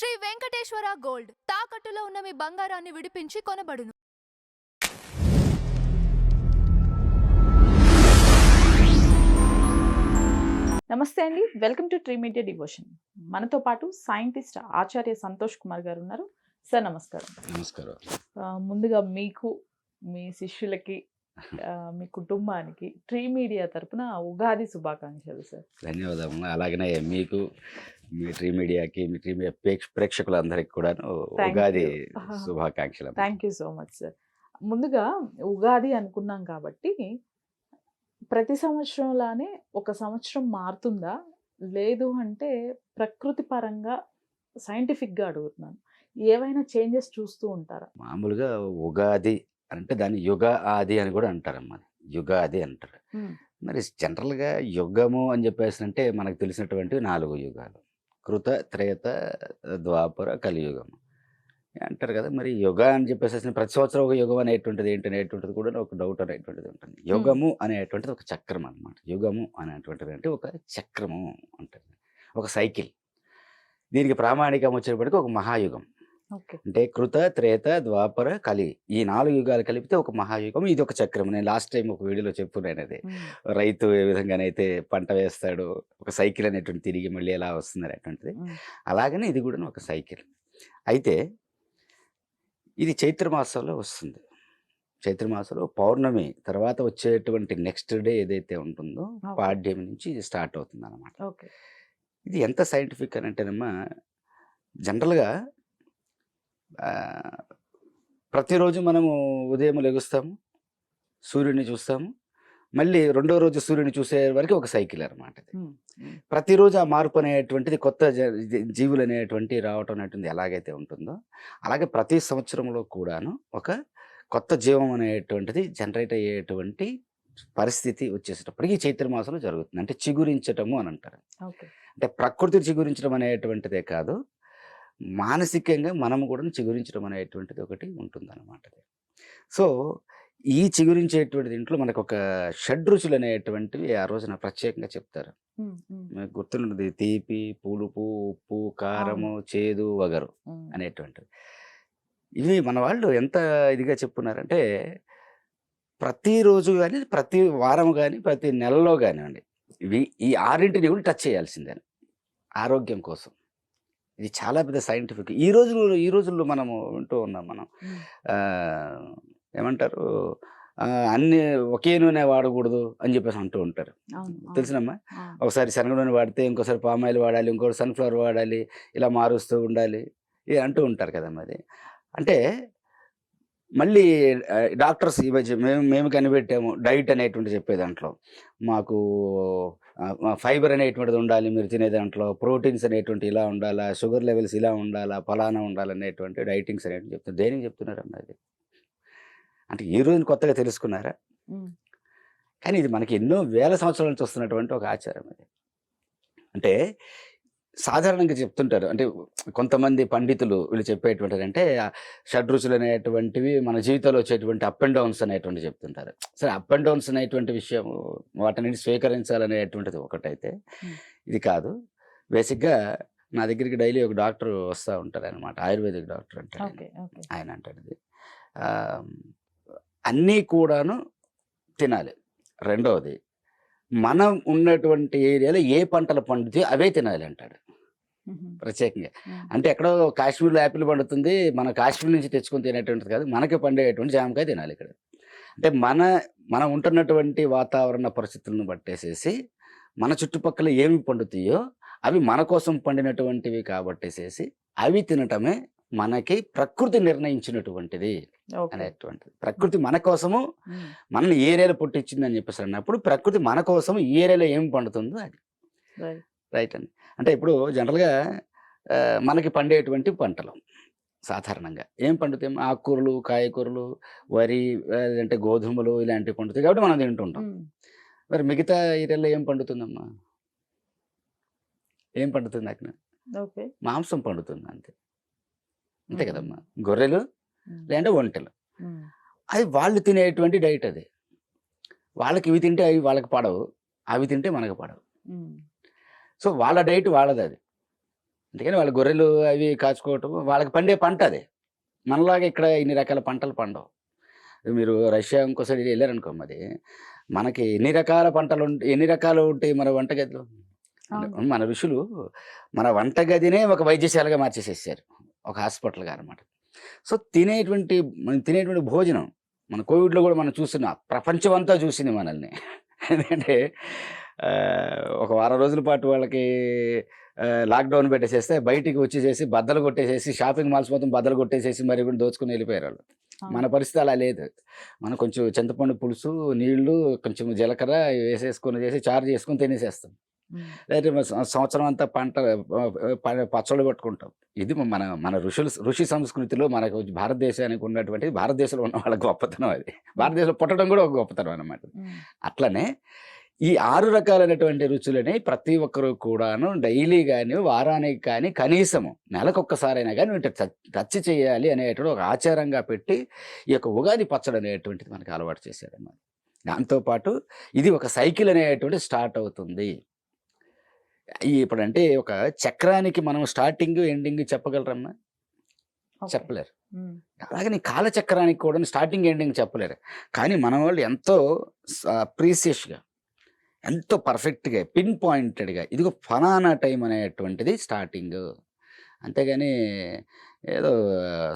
Shri Venkateswara gold తాకట్టులో ఉన్న మీ బంగారాన్ని విడిపించి కొనబడును. నమస్తే అండి, welcome to tree media devotion. మనతో పాటు సైంటిస్ట్ ఆచార్య సంతోష్ కుమార్ గారు ఉన్నారు. సార్ నమస్కారం. నమస్కారం. ముందుగా మీకు, మీ శిష్యులకి, మీ కుటుంబానికి ట్రీ మీడియా తరపున ఉగాది శుభాకాంక్షలు సార్. ధన్యవాదాలు. అలాగనే మీకు, మీ ట్రీ మీడియాకి, మీ ట్రీ మీడియా ప్రేక్షకులందరికీ కూడా ఉగాది శుభాకాంక్షలు. Thank you so much sir. ముందుగా ఉగాది అనుకున్నాం కాబట్టి ప్రతి సంవత్సరంలానే ఒక సంవత్సరం మారుతుందా, లేదు అంటే ప్రకృతి పరంగా సైంటిఫిక్గా అడుగుతున్నాను, ఏవైనా చేంజెస్ చూస్తూ ఉంటారా? మామూలుగా ఉగాది అంటే దాన్ని యుగ ఆది అని కూడా అంటారమ్మా. యుగాది అంటారు. మరి జనరల్గా యుగము అని చెప్పేసి అంటే మనకు తెలిసినటువంటి 4 యుగాలు: కృత, త్రేత, ద్వాపర, కలియుగము అంటారు కదా. మరి యుగ అని చెప్పేసి ప్రతి సంవత్సరం ఒక యుగం అనేటువంటిది ఏంటనేటువంటిది కూడా ఒక డౌట్ అనేటువంటిది ఉంటుంది. యుగము అనేటువంటిది ఒక చక్రం అనమాట. యుగము అనేటువంటిది అంటే ఒక చక్రము అంటుంది, ఒక సైకిల్. దీనికి ప్రామాణికం వచ్చేటప్పటికి ఒక మహాయుగం. అంటే కృత, త్రేత, ద్వాపర, కలి, ఈ 4 యుగాలు కలిపితే ఒక మహాయుగం. ఇది ఒక చక్రం. నేను లాస్ట్ టైం ఒక వీడియోలో చెప్పుకున్నాను. అది రైతు ఏ విధంగానైతే పంట వేస్తాడో ఒక సైకిల్ అనేటువంటి తిరిగి మళ్ళీ ఎలా వస్తుంది అనేటువంటిది, అలాగనే ఇది కూడా ఒక సైకిల్. అయితే ఇది చైత్రమాసంలో వస్తుంది. చైత్రమాసంలో పౌర్ణమి తర్వాత వచ్చేటువంటి నెక్స్ట్ డే ఏదైతే ఉంటుందో పాడ్యమి నుంచి ఇది స్టార్ట్ అవుతుంది అన్నమాట. ఇది ఎంత సైంటిఫిక్ అని అంటేనమ్మా, జనరల్గా ప్రతిరోజు మనము ఉదయం లెగుస్తాము, సూర్యుడిని చూస్తాము, మళ్ళీ రెండో రోజు సూర్యుని చూసే వరకు ఒక సైకిల్ అనమాట. ప్రతిరోజు ఆ మార్పు అనేటువంటిది, కొత్త జీవులు అనేటువంటి రావటం అనేటువంటి ఎలాగైతే ఉంటుందో అలాగే ప్రతి సంవత్సరంలో కూడాను ఒక కొత్త జీవం అనేటువంటిది జనరేట్ అయ్యేటువంటి పరిస్థితి వచ్చేసేటప్పటికి చైత్రమాసంలో జరుగుతుంది. అంటే చిగురించటము అని అంటారు. అంటే ప్రకృతి చిగురించడం అనేటువంటిదే కాదు, మానసికంగా మనము కూడా చిగురించడం అనేటువంటిది ఒకటి ఉంటుందన్నమాట. సో ఈ చిగురించేటువంటి దీంట్లో మనకు ఒక షడ్రుచులు అనేటువంటివి ఆ రోజున ప్రత్యేకంగా చెప్తారు. మీకు గుర్తున్నది తీపి, పులుపు, ఉప్పు, కారము, చేదు, వగరు అనేటువంటివి. ఇవి మన వాళ్ళు ఎంత ఇదిగా చెప్పున్నారంటే, ప్రతిరోజు కానీ, ప్రతి వారం కానీ, ప్రతి నెలలో కానివ్వండి, ఇవి ఈ 6ంటిని కూడా టచ్ చేయాల్సిందే ఆరోగ్యం కోసం. ఇది చాలా పెద్ద సైంటిఫిక్. ఈ రోజుల్లో మనము వింటూ ఉన్నాం. మనం ఏమంటారు, అన్ని ఒకే నూనె వాడకూడదు అని చెప్పేసి అంటూ ఉంటారు. తెలిసినమ్మా, ఒకసారి శనగ నూనె వాడితే ఇంకోసారి పామాయిల్ వాడాలి, ఇంకోటి సన్ఫ్లవర్ వాడాలి, ఇలా మారుస్తూ ఉండాలి, ఇది అంటూ ఉంటారు కదా. మరి అంటే మళ్ళీ డాక్టర్స్ ఈ మధ్య మేము కనిపెట్టాము డైట్ అనేటువంటి చెప్పే దాంట్లో, మాకు ఫైబర్ అనేటువంటిది ఉండాలి మీరు తినే దాంట్లో, ప్రోటీన్స్ అనేటువంటి ఇలా ఉండాలా, షుగర్ లెవెల్స్ ఇలా ఉండాలా, ఫలానా ఉండాలనేటువంటి డైటింగ్స్ అనేటువంటి చెప్తారు. దేనికి చెప్తున్నారు అన్నది అంటే ఈ రోజున కొత్తగా తెలుసుకున్నారా? కానీ ఇది మనకి ఎన్నో వేల సంవత్సరాల నుంచి వస్తున్నటువంటి ఒక ఆచారం అది. అంటే సాధారణంగా చెప్తుంటారు, అంటే కొంతమంది పండితులు వీళ్ళు చెప్పేటువంటిది అంటే షడ్రుచులు అనేటువంటివి మన జీవితంలో వచ్చేటువంటి అప్ అండ్ డౌన్స్ అనేటువంటి చెప్తుంటారు. సరే, అప్ అండ్ డౌన్స్ అనేటువంటి విషయం వాటిని స్వీకరించాలనేటువంటిది ఒకటైతే ఇది కాదు. బేసిక్గా నా దగ్గరికి డైలీ ఒక డాక్టర్ వస్తూ ఉంటారు అనమాట, ఆయుర్వేదిక్ డాక్టర్ అంటారు. ఆయన అంటాడు అన్నీ కూడాను తినాలి. రెండవది, మనం ఉన్నటువంటి ఏరియాలో ఏ పంటలు పండుతాయో అవే తినాలి అంటాడు ప్రత్యేకంగా. అంటే ఎక్కడో కాశ్మీర్లో యాపిల్ పండుతుంది, మన కాశ్మీర్ నుంచి తెచ్చుకొని తినేటువంటిది కాదు, మనకి పండేటువంటి జామకాయ తినాలి ఇక్కడ. అంటే మనం ఉంటున్నటువంటి వాతావరణ పరిస్థితులను బట్టేసేసి మన చుట్టుపక్కల ఏమి పండుతాయో అవి మన కోసం పండినటువంటివి కాబట్టేసేసి అవి తినటమే మనకి ప్రకృతి నిర్ణయించినటువంటిది అనేటువంటిది. ప్రకృతి మన కోసము మనల్ని ఏరియాలో పుట్టించింది అని చెప్పేసి అన్నప్పుడు, ప్రకృతి మన కోసం ఈ ఏరియాలో ఏం పండుతుందో అది రైట్ అండి. అంటే ఇప్పుడు జనరల్గా మనకి పండేటువంటి పంటలు సాధారణంగా ఏం పండుతాయి? ఆకుకూరలు, కాయకూరలు, వరి, అంటే గోధుమలు ఇలాంటివి పండుతాయి కాబట్టి మనం తింటుంటాం. మరి మిగతా ఏరియాలో ఏం పండుతుందమ్మా? ఏం పండుతుంది అక్కడ? మాంసం పండుతుంది అంతే, అంతే కదమ్మా. గొర్రెలు లేదంటే ఒంటెలు, అది వాళ్ళు తినేటువంటి డైట్. అది వాళ్ళకి ఇవి తింటే అవి వాళ్ళకి పడవు, అవి తింటే మనకు పడవు. సో వాళ్ళ డైట్ వాళ్ళది. అది అందుకని వాళ్ళ గొర్రెలు అవి కాచుకోవటం, వాళ్ళకి పండే పంట అది. మనలాగా ఇక్కడ ఇన్ని రకాల పంటలు పండవు. మీరు రష్యా ఇంకో సైడ్ వెళ్ళారనుకో, మరి మనకి ఎన్ని రకాల పంటలు ఎన్ని రకాలు ఉంటాయి మన వంటగదిలో. అవును. మన ఋషులు మన వంటగదినే ఒక వైద్యశాలగా మార్చేసేసారు, ఒక హాస్పిటల్గా అనమాట. సో మనం తినేటువంటి భోజనం, మన కోవిడ్లో కూడా మనం చూస్తున్నాం, ప్రపంచం అంతా చూసింది మనల్ని. ఎందుకంటే ఒక వారం రోజుల పాటు వాళ్ళకి లాక్డౌన్ పెట్టేసేస్తే బయటికి వచ్చేసేసి బద్దలు కొట్టేసేసి షాపింగ్ మాల్స్ మొత్తం బద్దలు కొట్టేసేసి మరి కూడా దోచుకుని వెళ్ళిపోయారు వాళ్ళు. మన పరిస్థితి అలా లేదు. మనం కొంచెం చింతపండు పులుసు, నీళ్లు, కొంచెం జీలకర్ర వేసేసుకొని చేసి చారు చేసుకొని తినేసేస్తాం. లేకపోతే సంవత్సరం అంతా పచ్చళ్ళు పట్టుకుంటాం. ఇది మన ఋషి సంస్కృతిలో మనకు భారతదేశానికి ఉన్నటువంటి, భారతదేశంలో ఉన్న వాళ్ళ గొప్పతనం అది. భారతదేశంలో పుట్టడం కూడా ఒక గొప్పతనం అనమాట. అట్లనే ఈ 6 రకాలైనటువంటి రుచులని ప్రతి ఒక్కరు కూడాను డైలీ కానీ, వారానికి కానీ, కనీసము నెలకొక్కసారైనా కానీ టచ్ చేయాలి అనేటువంటి ఒక ఆచారంగా పెట్టి ఈ యొక్క ఉగాది పచ్చడి అనేటువంటిది మనకి అలవాటు చేశారన్నమాట. దాంతోపాటు ఇది ఒక సైకిల్ అనేటువంటి స్టార్ట్ అవుతుంది. ఇప్పుడంటే ఒక చక్రానికి మనం స్టార్టింగ్ ఎండింగ్ చెప్పగలరమ్మా? చెప్పలేరు. అలాగే కాలచక్రానికి కూడా స్టార్టింగ్ ఎండింగ్ చెప్పలేరు. కానీ మన వాళ్ళు ఎంతో ప్రీసియస్గా, ఎంతో పర్ఫెక్ట్గా, పిన్ పాయింటెడ్గా ఇదిగో ఫలానా టైం అనేటువంటిది స్టార్టింగ్. అంతేగాని ఏదో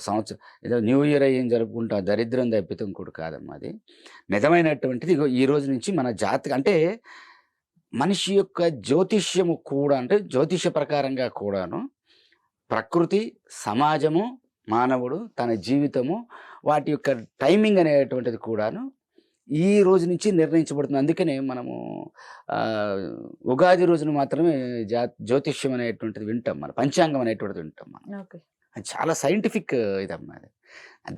సంవత్సరం ఏదో న్యూ ఇయర్ ఏం జరుపుకుంటా దరిద్రం తప్పితే ఇంకోటి కాదమ్మా. అది నిజమైనటువంటిది ఇగో ఈ రోజు నుంచి మన జాతక, అంటే మనిషి యొక్క జ్యోతిష్యము కూడా, అంటే జ్యోతిష ప్రకారంగా కూడాను ప్రకృతి, సమాజము, మానవుడు, తన జీవితము, వాటి యొక్క టైమింగ్ అనేటువంటిది కూడాను ఈ రోజు నుంచి నిర్ణయించబడుతుంది. అందుకనే మనము ఉగాది రోజున మాత్రమే జ్యోతిష్యం అనేటువంటిది వింటాం, మన పంచాంగం అనేటువంటిది వింటాం మనం. అది చాలా సైంటిఫిక్ ఇదమ్మా. అది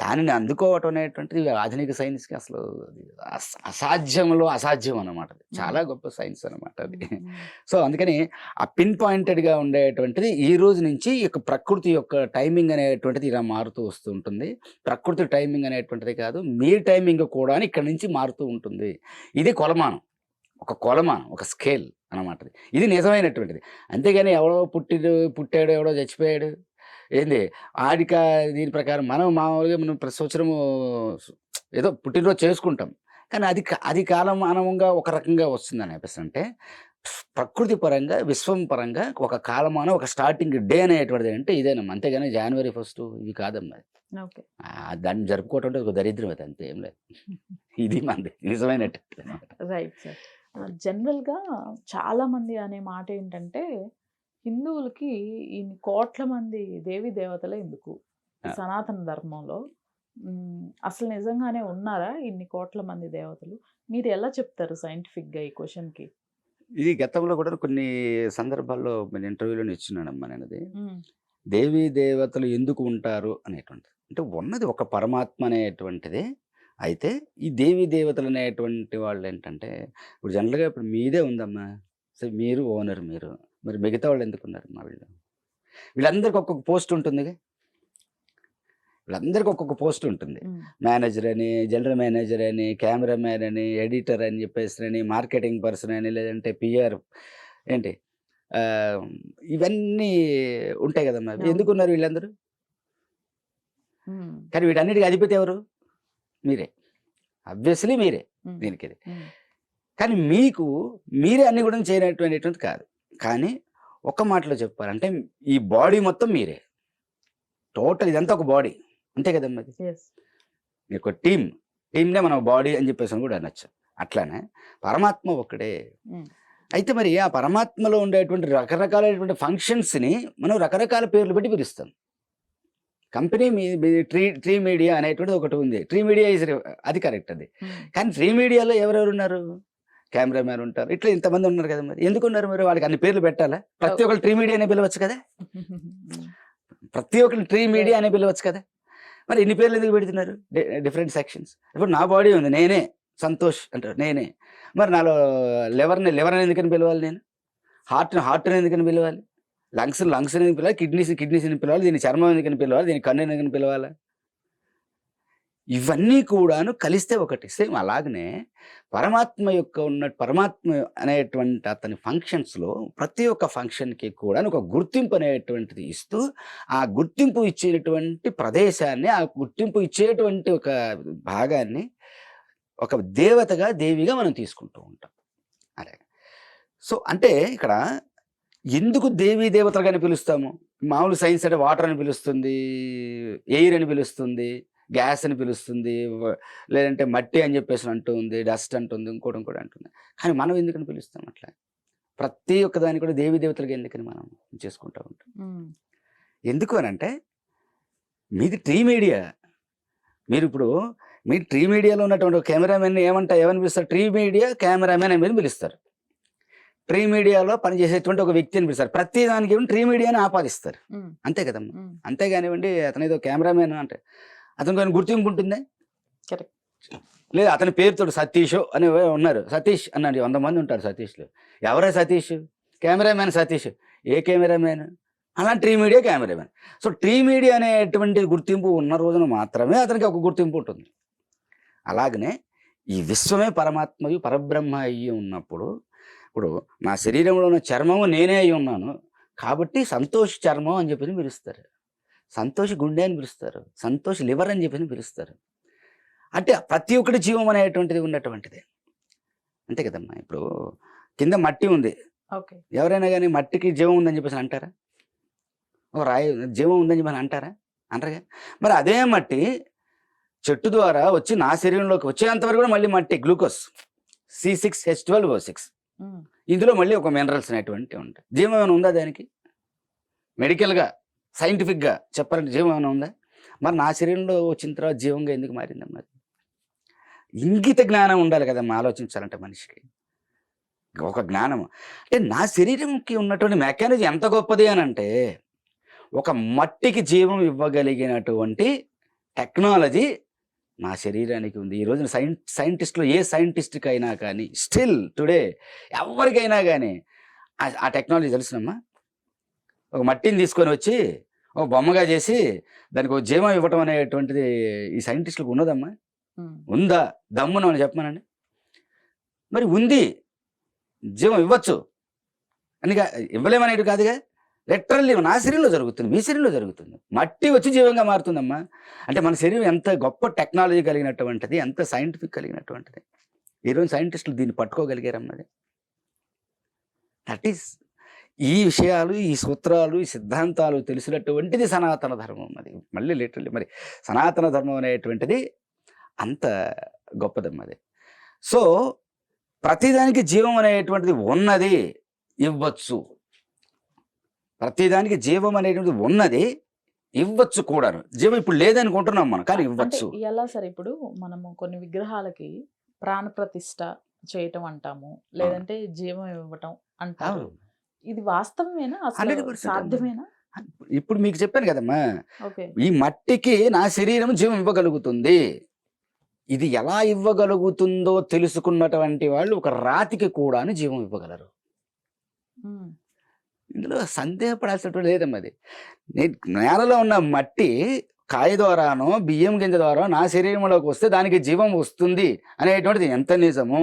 దానిని అందుకోవటం అనేటువంటిది ఆధునిక సైన్స్కి అసలు అసాధ్యంలో అసాధ్యం అనమాట. చాలా గొప్ప సైన్స్ అనమాట అది. సో అందుకని ఆ పిన్ పాయింటెడ్గా ఉండేటువంటిది ఈ రోజు నుంచి యొక్క ప్రకృతి యొక్క టైమింగ్ అనేటువంటిది ఇలా మారుతూ వస్తూ ఉంటుంది. ప్రకృతి టైమింగ్ అనేటువంటిది కాదు, మీ టైమింగ్ కూడా ఇక్కడ నుంచి మారుతూ ఉంటుంది. ఇది కొలమానం, ఒక స్కేల్ అనమాట. ఇది నిజమైనటువంటిది. అంతేగాని ఎవడో పుట్టాడు, ఎవడో చచ్చిపోయాడు ఏంది దీని ప్రకారం మనం మామూలుగా మనం ప్రతి సంవత్సరము ఏదో పుట్టినరోజు చేసుకుంటాం. కానీ అది కాలమానంగా ఒక రకంగా వస్తుందని అనిపిస్తుంది. అంటే ప్రకృతి పరంగా, విశ్వం పరంగా ఒక కాలమానం, ఒక స్టార్టింగ్ డే అనేటువంటిది అంటే ఇదేనమ్మా. అంతేగాని January 1 ఇవి కాదమ్మా. దాన్ని జరుపుకోవటం అంటే ఒక దరిద్రం, అది అంతే, ఏం లేదు. ఇది మనది నిజమైనట్టు. Right sir. జనరల్గా చాలా మంది అనే మాట ఏంటంటే, హిందువులకి ఇన్ని కోట్ల మంది దేవీ దేవతలే ఎందుకు సనాతన ధర్మంలో? అసలు నిజంగానే ఉన్నారా ఇన్ని కోట్ల మంది దేవతలు? మీరు ఎలా చెప్తారు సైంటిఫిక్గా ఈ క్వశ్చన్కి? ఇది గతంలో కూడా కొన్ని సందర్భాల్లో నేను ఇంటర్వ్యూలో ఇచ్చినానమ్మా. నేను అది దేవీ దేవతలు ఎందుకు ఉంటారు అనేటువంటిది, అంటే ఉన్నది ఒక పరమాత్మ అనేటువంటిది. అయితే ఈ దేవీ దేవతలు అనేటువంటి వాళ్ళు ఏంటంటే, ఇప్పుడు జనరల్గా ఇప్పుడు మీదే ఉందమ్మా, సో మీరు ఓనర్, మీరు మరి మిగతా వాళ్ళు ఎందుకున్నారు? వీళ్ళందరికీ ఒక్కొక్క పోస్ట్ ఉంటుంది. వీళ్ళందరికీ ఒక్కొక్క పోస్ట్ ఉంటుంది. మేనేజర్ అని, జనరల్ మేనేజర్ అని, కెమెరా మ్యాన్ అని, ఎడిటర్ అని చెప్పేసి, మార్కెటింగ్ పర్సన్ అని, లేదంటే పిఆర్ ఏంటి, ఇవన్నీ ఉంటాయి కదమ్మా. ఎందుకున్నారు వీళ్ళందరూ? కానీ వీటన్నిటికీ అధిపతి ఎవరు? మీరే, అబ్వియస్లీ మీరే దీనికి. కానీ మీరే అన్ని కూడా చేయనటువంటిది కాదు. కానీ ఒక్క మాటలో చెప్పాలంటే ఈ బాడీ మొత్తం మీరే, టోటల్ ఇదంతా ఒక బాడీ, అంతే కదమ్మా. అది మీకు ఒక టీమ్నే మనం బాడీ అని చెప్పేసి కూడా అనొచ్చు. అట్లానే పరమాత్మ ఒక్కడే. అయితే మరి ఆ పరమాత్మలో ఉండేటువంటి రకరకాలైనటువంటి ఫంక్షన్స్ని మనం రకరకాల పేర్లు పెట్టి పిలుస్తాం. కంపెనీ ట్రీ మీడియా అనేటువంటిది ఒకటి ఉంది. ట్రీ మీడియా అది కరెక్ట్ అది. కానీ ట్రీ మీడియాలో ఎవరెవరు ఉన్నారు? కెమెరామ్యాన్ ఉంటారు, ఇట్లా ఇంతమంది ఉన్నారు కదా. మరి ఎందుకున్నారు? మరి వాళ్ళకి అన్ని పేర్లు పెట్టాలా? ప్రతి ఒక్కరు ట్రీ మీడియా అనే పిలవచ్చు కదా. ప్రతి ఒక్కరు ట్రీ మీడియా అనే పిలవచ్చు కదా. మరి ఇన్ని పేర్లు ఎందుకు పెడుతున్నారు? Different sections. ఇప్పుడు నా బాడీ ఉంది, నేనే సంతోష్ అంటారు, నేనే. మరి నాలో లివర్ ఎందుకని పిలవాలి? నేను హార్ట్ని ఎందుకని పిలవాలి? లంగ్స్ ఎందుకు పిలవాలి? కిడ్నీస్ ఎందుకు పిలవాలి? దీని చర్మం ఎందుకని పిలవాలి? దీని కన్ను ఎందుకని పిలవాలి? ఇవన్నీ కూడాను కలిస్తే ఒకటి. సేమ్ అలాగనే పరమాత్మ అనేటువంటి అతని ఫంక్షన్స్‌లో ప్రతి ఒక్క ఫంక్షన్‌కి కూడాను ఒక గుర్తింపు అనేటువంటిది ఇస్తూ, ఆ గుర్తింపు ఇచ్చేటువంటి ప్రదేశాన్ని, ఆ గుర్తింపు ఇచ్చేటువంటి ఒక భాగాన్ని ఒక దేవతగా, దేవిగా మనం తీసుకుంటూ ఉంటాం. అలాగే. సో, అంటే ఇక్కడ ఎందుకు దేవీ దేవతలుగాని పిలుస్తాము? మామూలు సైన్స్ అంటే వాటర్ అని పిలుస్తుంది, ఎయిర్ అని పిలుస్తుంది, గ్యాస్ అని పిలుస్తుంది, లేదంటే మట్టి అని చెప్పేసి అంటూ ఉంది, డస్ట్ అంటుంది, ఇంకోటి అంటుంది. కానీ మనం ఎందుకని పిలుస్తాం అట్లా? ప్రతి ఒక్క దాన్ని కూడా దేవీ దేవతలుగా ఎందుకని మనం చేసుకుంటూ ఉంటాం? ఎందుకు అనంటే మీది ట్రీ మీడియా. మీరు ట్రీ మీడియాలో ఉన్నటువంటి కెమెరామెన్ ఏమని పిలుస్తారు? ట్రీ మీడియా కెమెరామెన్ అని పిలుస్తారు. ట్రీ మీడియాలో పనిచేసేటువంటి ఒక వ్యక్తి అని పిలుస్తారు. ప్రతి దానికి ట్రీ మీడియాని ఆపాదిస్తారు. అంతే కదమ్మా. అంతేగానివ్వండి అతను ఏదో కెమెరామెన్ అంటే అతను కానీ గుర్తింపు ఉంటుందే. లేదు, అతని పేరుతో సతీష్ అని ఉన్నారు. సతీష్ అన్నాడు, 100 మంది ఉంటారు సతీష్లు. ఎవరే సతీష్? కెమెరామెన్ సతీష్. ఏ కెమెరామెన్? అలా tree media cameraman. So tree media అనేటువంటి గుర్తింపు ఉన్న రోజున మాత్రమే అతనికి ఒక గుర్తింపు ఉంటుంది. అలాగనే ఈ విశ్వమే పరమాత్మయు పరబ్రహ్మ అయ్యి ఉన్నప్పుడు, ఇప్పుడు నా శరీరంలో ఉన్న చర్మము నేనే అయి ఉన్నాను కాబట్టి సంతోష్ చర్మం అని చెప్పి పిలుస్తారు, సంతోష్ గుండె అని పిలుస్తారు, సంతోష్ లివర్ అని చెప్పి పిలుస్తారు. అంటే ప్రతి ఒక్కటి జీవం అనేటువంటిది ఉన్నటువంటిది. అంతే కదమ్మా. ఇప్పుడు కింద మట్టి ఉంది, ఎవరైనా కానీ మట్టికి జీవం ఉందని చెప్పేసి అంటారా? ఓ రాయి జీవం ఉందని చెప్పని అంటారా? అంటారుగా. మరి అదే మట్టి చెట్టు ద్వారా వచ్చి నా శరీరంలోకి వచ్చేంతవరకు కూడా మళ్ళీ మట్టి, గ్లూకోజ్ C6H12O6, ఇందులో మళ్ళీ ఒక మినరల్స్ అనేటువంటివి ఉంటాయి. జీవం ఏమైనా ఉందా దానికి? మెడికల్గా సైంటిఫిక్గా చెప్పాలంటే జీవం ఏమైనా ఉందా? మరి నా శరీరంలో వచ్చిన తర్వాత జీవంగా ఎందుకు మారింది? మరి ఇంగిత జ్ఞానం ఉండాలి కదమ్మా ఆలోచించాలంటే మనిషికి. ఒక జ్ఞానం అంటే నా శరీరంకి ఉన్నటువంటి మెకానిజం ఎంత గొప్పది అని అంటే, ఒక మట్టికి జీవం ఇవ్వగలిగినటువంటి టెక్నాలజీ నా శరీరానికి ఉంది. ఈ రోజున సైంటిస్టులు ఏ సైంటిస్ట్కి అయినా కానీ, స్టిల్ టుడే ఎవరికైనా కానీ ఆ టెక్నాలజీ తెలుసునమ్మా. ఒక మట్టిని తీసుకొని వచ్చి ఒక బొమ్మగా చేసి దానికి ఒక జీవం ఇవ్వటం అనేటువంటిది ఈ సైంటిస్టులకు ఉన్నదమ్మా? ఉందా? దమ్మున చెప్పమనండి. మరి ఉంది, జీవం ఇవ్వచ్చు అని ఇవ్వలేమనేది కాదుగా. లిటరల్లీ నా శరీరంలో జరుగుతుంది, మీ శరీరంలో జరుగుతుంది. మట్టి వచ్చి జీవంగా మారుతుందమ్మా. అంటే మన శరీరం ఎంత గొప్ప టెక్నాలజీ కలిగినటువంటిది, ఎంత సైంటిఫిక్ కలిగినటువంటిది. ఈరోజు సైంటిస్టులు దీన్ని పట్టుకోగలిగారన్నది. దట్ ఈస్ ఈ విషయాలు, ఈ సూత్రాలు, ఈ సిద్ధాంతాలు తెలిసినటువంటిది సనాతన ధర్మం. అది మళ్ళీ లిటరల్లీ మరి సనాతన ధర్మం అనేటువంటిది అంత గొప్పదమ్మా అది. సో ప్రతిదానికి జీవం అనేటువంటిది ఉన్నది, ఇవ్వచ్చు. ప్రతిదానికి జీవం అనేటువంటిది ఉన్నది, ఇవ్వచ్చు కూడాను. జీవం ఇప్పుడు లేదనుకుంటున్నాం మనం, కానీ ఇవ్వచ్చు. ఎలా సరే, ఇప్పుడు మనము కొన్ని విగ్రహాలకి ప్రాణప్రతిష్ఠ చేయటం అంటాము, లేదంటే జీవం ఇవ్వటం అంటారు. ఇది వాస్తవమేనా? అసలు సాధ్యమేనా? ఇప్పుడు మీకు చెప్పాను కదమ్మా, ఈ మట్టికి నా శరీరం జీవం ఇవ్వగలుగుతుంది. ఇది ఎలా ఇవ్వగలుగుతుందో తెలుసుకున్నటువంటి వాళ్ళు ఒక రాతికి కూడాను జీవం ఇవ్వగలరు. ఇందులో సందేహపడాల్సినటువంటి లేదమ్మా. అది నేలలో ఉన్న మట్టి కాయ ద్వారానో బియ్యం గింజ ద్వారా నా శరీరంలోకి వస్తే దానికి జీవం వస్తుంది అనేటువంటిది ఎంత నిజమో,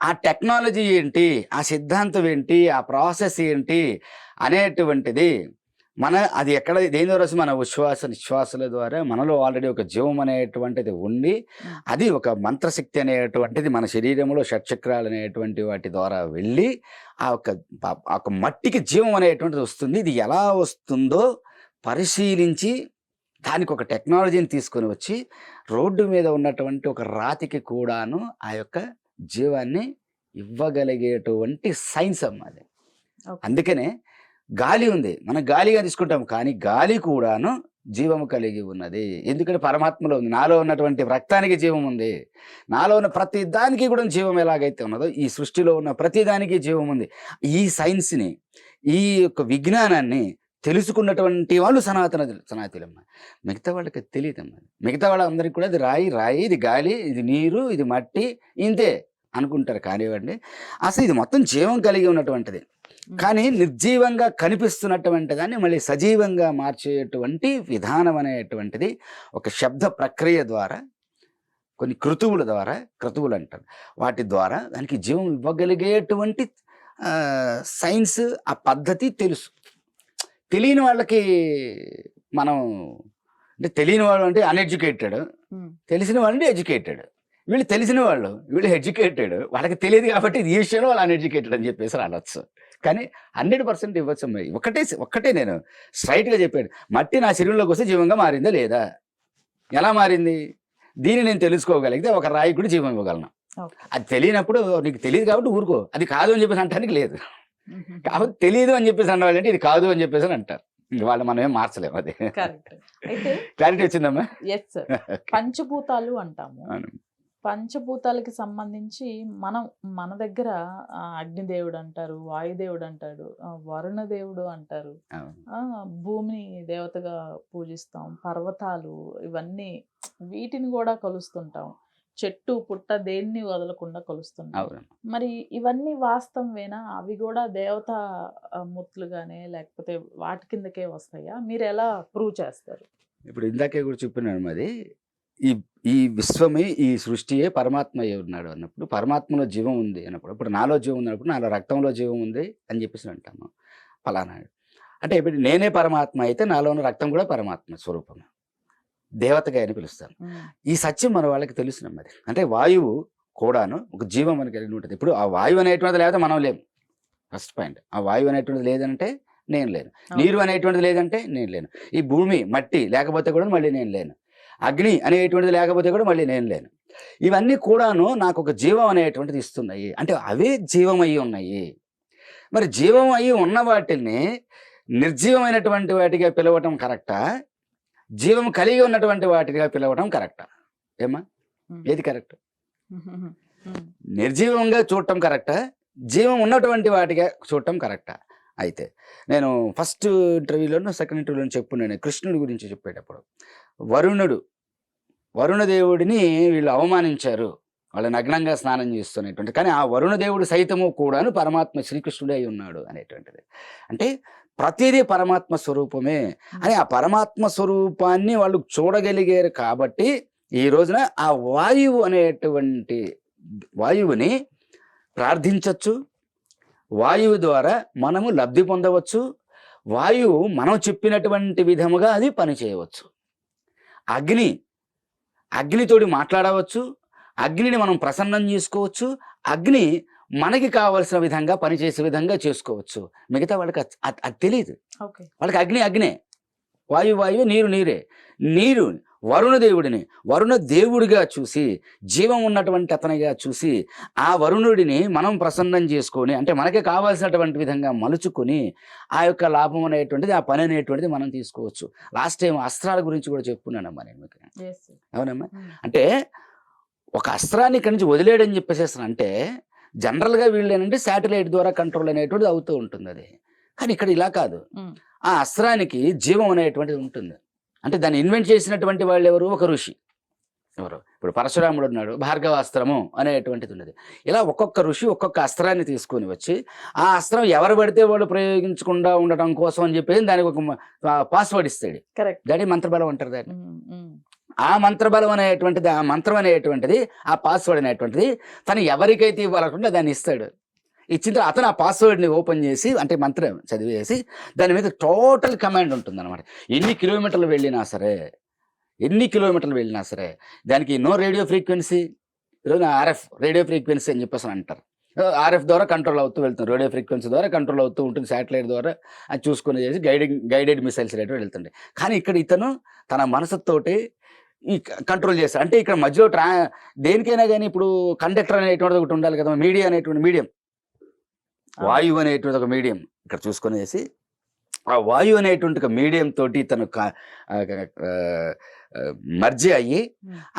ఆ టెక్నాలజీ ఏంటి, ఆ సిద్ధాంతం ఏంటి, ఆ ప్రాసెస్ ఏంటి అనేటువంటిది అది ఎక్కడ దేని ద్వారా మన నిశ్వాసాల ద్వారా మనలో ఆల్రెడీ ఒక జీవం అనేటువంటిది ఉండి, అది ఒక మంత్రశక్తి అనేటువంటిది మన శరీరంలో షట్చక్రాలు అనేటువంటి వాటి ద్వారా వెళ్ళి ఆ ఒక మట్టికి జీవం అనేటువంటిది వస్తుంది. ఇది ఎలా వస్తుందో పరిశీలించి దానికి ఒక టెక్నాలజీని తీసుకొని వచ్చి రోడ్డు మీద ఉన్నటువంటి ఒక రాతికి కూడాను ఆ యొక్క జీవాన్ని ఇవ్వగలిగేటువంటి సైన్స్ అన్నది. అందుకనే గాలి ఉంది, మనం గాలిగా తీసుకుంటాం, కానీ గాలి కూడాను జీవము కలిగి ఉన్నది. ఎందుకంటే పరమాత్మలో ఉంది. నాలో ఉన్నటువంటి రక్తానికి జీవం ఉంది, నాలో ఉన్న ప్రతి దానికి కూడా జీవం ఎలాగైతే ఉన్నదో ఈ సృష్టిలో ఉన్న ప్రతి దానికి జీవం ఉంది. ఈ సైన్స్ని, ఈ యొక్క విజ్ఞానాన్ని తెలుసుకున్నటువంటి వాళ్ళు సనాతనీయులమ్మ. మిగతా వాళ్ళకి తెలియదమ్మా. మిగతా వాళ్ళందరికీ కూడా అది రాయి, ఇది గాలి, ఇది నీరు, ఇది మట్టి, ఇంతే అనుకుంటారు. కానివ్వండి, అసలు ఇది మొత్తం జీవం కలిగి ఉన్నటువంటిది. కానీ నిర్జీవంగా కనిపిస్తున్నటువంటి దాన్ని మళ్ళీ సజీవంగా మార్చేటువంటి విధానం అనేటువంటిది ఒక శబ్ద ప్రక్రియ ద్వారా, కొన్ని క్రతువులు అంటారు, వాటి ద్వారా దానికి జీవం ఇవ్వగలిగేటువంటి సైన్స్, ఆ పద్ధతి తెలుసు. తెలియని వాళ్ళకి మనం అంటే తెలియని వాళ్ళు అంటే అన్ఎడ్యుకేటెడ్, తెలిసిన వాళ్ళు అంటే ఎడ్యుకేటెడ్. వీళ్ళు తెలిసిన వాళ్ళు, వీళ్ళు ఎడ్యుకేటెడ్, వాళ్ళకి తెలియదు కాబట్టి ఈ విషయంలో వాళ్ళు అన్ఎడ్యుకేటెడ్ అని చెప్పేసి అనొచ్చు. కానీ 100% ఇవ్వచ్చు. ఒక్కటే నేను స్ట్రైట్గా చెప్పాడు, మట్టి నా శరీరంలోకి వస్తే జీవంగా మారిందా లేదా? ఎలా మారింది? దీన్ని నేను తెలుసుకోగలిగితే ఒక రాయి కూడా జీవం ఇవ్వగలను. అది తెలియనప్పుడు నీకు తెలియదు కాబట్టి ఊరుకో, అది కాదు అని చెప్పేసి అంటానికి లేదు. కాబట్టి తెలియదు అని చెప్పేసి అన్నవాళ్ళంటే ఇది కాదు అని చెప్పేసి అంటారు. వాళ్ళు మనం ఏం మార్చలేము. అది అయితే క్లారిటీ వచ్చిందమ్మా? Yes sir. పంచభూతాలు అంటాము. పంచభూతాలకి సంబంధించి మన దగ్గర అగ్నిదేవుడు అంటారు, వాయుదేవుడు అంటాడు, వరుణ దేవుడు అంటారు, భూమిని దేవతగా పూజిస్తాం, పర్వతాలు, ఇవన్నీ వీటిని కూడా కొలుస్తుంటాం, చెట్టు పుట్ట దేన్ని వదలకుండా కొలుస్తుంటాం. మరి ఇవన్నీ వాస్తవమేనా? అవి కూడా దేవతా మూర్తులుగానే లేకపోతే వాటి కిందకే వస్తాయా? మీరు ఎలా ప్రూవ్ చేస్తారు? ఇప్పుడు ఇందాకే కూడా చెప్పినాను, అది ఈ విశ్వమే, ఈ సృష్టియే పరమాత్మ అయి ఉన్నాడు అన్నప్పుడు, పరమాత్మలో జీవం ఉంది అన్నప్పుడు, ఇప్పుడు నాలో జీవం ఉన్నప్పుడు నాలో రక్తంలో జీవం ఉంది అని చెప్పేసి అంటాము. ఫలానా అంటే ఇప్పుడు నేనే పరమాత్మ అయితే నాలో ఉన్న రక్తం కూడా పరమాత్మ స్వరూపం, దేవతగా అని పిలుస్తాను. ఈ సత్యం మన వాళ్ళకి తెలుసు. మరి అంటే వాయువు కూడాను ఒక జీవం అని కలిగి ఉంటుంది. ఇప్పుడు ఆ వాయువు అనేటువంటిది లేకపోతే మనం లేము. ఫస్ట్ పాయింట్, ఆ వాయువు అనేటువంటిది లేదంటే నేను లేను, నీరు అనేటువంటిది లేదంటే నేను లేను, ఈ భూమి మట్టి లేకపోతే కూడా మళ్ళీ నేను లేను, అగ్ని అనేటువంటిది లేకపోతే కూడా మళ్ళీ నేను లేను. ఇవన్నీ కూడాను నాకు ఒక జీవం అనేటువంటిది ఇస్తున్నాయి. అంటే అవే జీవం అయ్యి ఉన్నాయి. మరి జీవం అయ్యి ఉన్న వాటిని నిర్జీవమైనటువంటి వాటిగా పిలవటం కరెక్టా, జీవం కలిగి ఉన్నటువంటి వాటిగా పిలవటం కరెక్టా? ఏమా, ఏది కరెక్ట్? నిర్జీవంగా చూడటం కరెక్టా, జీవం ఉన్నటువంటి వాటిగా చూడటం కరెక్టా? అయితే నేను ఫస్ట్ ఇంటర్వ్యూలోనూ సెకండ్ ఇంటర్వ్యూలో చెప్పున్నాను, కృష్ణుడి గురించి చెప్పేటప్పుడు వరుణదేవుడిని వీళ్ళు అవమానించారు, వాళ్ళు నగ్నంగా స్నానం చేస్తున్నటువంటి, కానీ ఆ వరుణదేవుడు సైతము కూడాను పరమాత్మ శ్రీకృష్ణుడే అయి ఉన్నాడు అనేటువంటిది. అంటే ప్రతిదీ పరమాత్మ స్వరూపమే అని ఆ పరమాత్మ స్వరూపాన్ని వాళ్ళు చూడగలిగారు. కాబట్టి ఈ రోజున ఆ వాయువుని ప్రార్థించవచ్చు, వాయువు ద్వారా మనము లబ్ధి పొందవచ్చు, వాయువు మనం చెప్పినటువంటి విధముగా అది పనిచేయవచ్చు. అగ్నితోటి మాట్లాడవచ్చు, అగ్నిని మనం ప్రసన్నం చేసుకోవచ్చు, అగ్ని మనకి కావలసిన విధంగా పనిచేసే విధంగా చేసుకోవచ్చు. మిగతా వాళ్ళకి అది తెలియదు. వాళ్ళకి అగ్నే, వాయువు నీరే. నీరు వరుణ దేవుడిగా చూసి, జీవం ఉన్నటువంటి అతనిగా చూసి, ఆ వరుణుడిని మనం ప్రసన్నం చేసుకొని, అంటే మనకి కావాల్సినటువంటి విధంగా మలుచుకొని ఆ యొక్క లాభం అనేటువంటిది, ఆ పని అనేటువంటిది మనం తీసుకోవచ్చు. లాస్ట్ టైం అస్త్రాల గురించి కూడా చెప్పుకున్నానమ్మా నేను మీకు. అవునమ్మా, అంటే ఒక అస్త్రాన్ని ఇక్కడి నుంచి వదిలేయడని చెప్పేసి అంటే జనరల్గా వీళ్ళు ఏంటంటే శాటిలైట్ ద్వారా కంట్రోల్ అనేటువంటిది అవుతూ ఉంటుంది. అది కానీ ఇక్కడ ఇలా కాదు. ఆ అస్త్రానికి జీవం అనేటువంటిది ఉంటుంది. అంటే దాన్ని ఇన్వెంట్ చేసినటువంటి వాళ్ళు ఎవరు? ఒక ఋషి. ఇప్పుడు పరశురాముడు ఉన్నాడు, భార్గవాస్త్రము అనేటువంటిది ఉన్నది. ఇలా ఒక్కొక్క ఋషి ఒక్కొక్క అస్త్రాన్ని తీసుకొని వచ్చి, ఆ అస్త్రం ఎవరు పడితే వాళ్ళు ప్రయోగించకుండా ఉండటం కోసం అని చెప్పేసి దానికి ఒక పాస్వర్డ్ ఇస్తాడు. దాన్ని మంత్రబలం అంటారు. దాన్ని ఆ మంత్రబలం అనేటువంటిది, ఆ మంత్రం అనేటువంటిది, ఆ పాస్వర్డ్ అనేటువంటిది తను ఎవరికైతే ఇవ్వాలనుకుంటే దాన్ని ఇస్తాడు. ఇచ్చిన తర్వాత అతను ఆ పాస్వర్డ్ని ఓపెన్ చేసి, అంటే మంత్రం చదివేసి, దాని మీద టోటల్ కమాండ్ ఉంటుంది అనమాట. ఎన్ని కిలోమీటర్లు వెళ్ళినా సరే దానికి no radio frequency, RF radio frequency అని చెప్పేసి అంటారు. RF ద్వారా కంట్రోల్ అవుతూ వెళ్తుంది, రేడియో ఫ్రీక్వెన్సీ ద్వారా కంట్రోల్ అవుతూ ఉంటుంది, శాటిలైట్ ద్వారా అది చూసుకుని చేసి గైడెడ్ మిసైల్స్ రేడియో వెళ్తుండే. కానీ ఇక్కడ ఇతను తన మనసుతోటి ఈ కంట్రోల్ చేస్తాడు. అంటే ఇక్కడ మధ్యలో దేనికైనా కానీ ఇప్పుడు కండక్టర్ అనేటువంటిది ఒకటి ఉండాలి కదా, మీడియా అనేటువంటి మీడియం, వాయువు అనేటువంటి ఒక మీడియం ఇక్కడ చూసుకునేసి, ఆ వాయువు అనేటువంటి ఒక మీడియం తోటి తను మర్జీ అయ్యి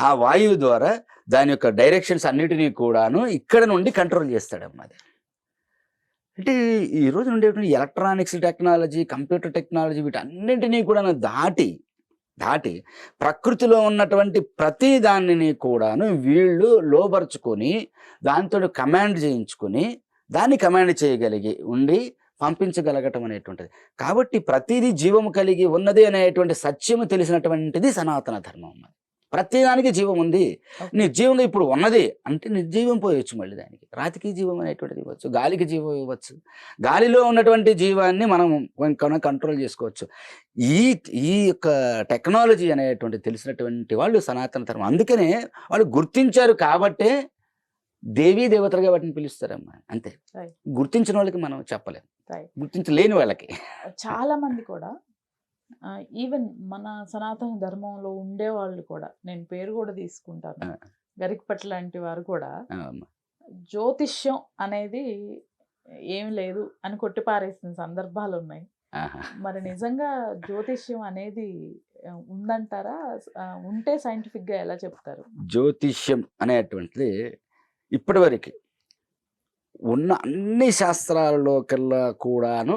ఆ వాయువు ద్వారా దాని యొక్క డైరెక్షన్స్ అన్నిటినీ కూడాను ఇక్కడ నుండి కంట్రోల్ చేస్తాడమ్మా. అది అంటే ఈ రోజు ఉండేటువంటి ఎలక్ట్రానిక్స్ టెక్నాలజీ, కంప్యూటర్ టెక్నాలజీ, వీటన్నింటినీ కూడా దాటి ప్రకృతిలో ఉన్నటువంటి ప్రతి దానిని కూడాను వీళ్ళు లోపరుచుకొని దాంతో కమాండ్ చేయించుకొని దాన్ని కమాండ్ చేయగలిగి ఉండి పంపించగలగటం అనేటువంటిది. కాబట్టి ప్రతిదీ జీవము కలిగి ఉన్నది అనేటువంటి సత్యము తెలిసినటువంటిది సనాతన ధర్మం అన్నది. ప్రతిదానికి జీవం ఉంది. నీ జీవంలో ఇప్పుడు ఉన్నది అంటే నిర్జీవం పోయొచ్చు, మళ్ళీ దానికి రాతికి జీవం అనేటువంటిది ఇవ్వచ్చు, గాలికి జీవం ఇవ్వచ్చు. గాలిలో ఉన్నటువంటి జీవాన్ని మనం కంట్రోల్ చేసుకోవచ్చు. ఈ ఈ యొక్క టెక్నాలజీ అనేటువంటి తెలిసినటువంటి వాళ్ళు సనాతన ధర్మం. అందుకనే వాళ్ళు గుర్తించారు కాబట్టే దేవీ దేవతలుగా వాటిని పిలుస్తారమ్మా, అంతే. Right. గుర్తించిన వాళ్ళకి మనం చెప్పలేం, Right. గుర్తించలేని వాళ్ళకి. చాలా మంది కూడా ఈవెన్ మన సనాతన ధర్మంలో ఉండేవాళ్ళు కూడా, నేను పేరు కూడా తీసుకుంటాను, గరికపట్ల లాంటి వారు కూడా జ్యోతిష్యం అనేది ఏమి లేదు అని కొట్టిపారేసిన సందర్భాలు ఉన్నాయి. మరి నిజంగా జ్యోతిష్యం అనేది ఉందంటారా? ఉంటే సైంటిఫిక్ గా ఎలా చెప్తారు? జ్యోతిష్యం అనేటువంటిది ఇప్పటివరకు ఉన్న అన్ని శాస్త్రాలలో కల్లా కూడాను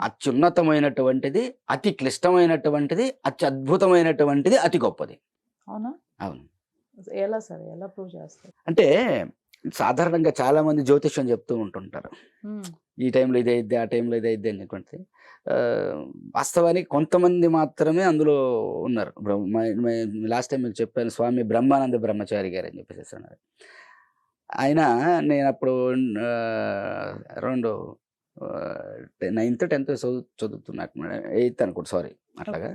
అత్యున్నతమైనటువంటిది, అతి క్లిష్టమైనటువంటిది, అతి అద్భుతమైనటువంటిది, అతి గొప్పది. అవునా? అవును. ఎలా సార్, ఎలా ప్రూవ్ చేస్తారు? అంటే సాధారణంగా చాలా మంది జ్యోతిష్యం చెప్తూ ఉంటుంటారు, ఈ టైంలో ఇదే ఇద్దే, ఆ టైంలో ఇదే ఇద్దే అనేటువంటిది. వాస్తవానికి కొంతమంది మాత్రమే అందులో ఉన్నారు. లాస్ట్ టైం మీకు చెప్పాను, స్వామి బ్రహ్మానంద బ్రహ్మచారి గారు అని చెప్పేసి అన్నారు. ఆయన నేను అప్పుడు అరౌండ్ 9th 10th చదువుతున్నట్టు, 8th అనుకోండి, సారీ, అట్లాగా.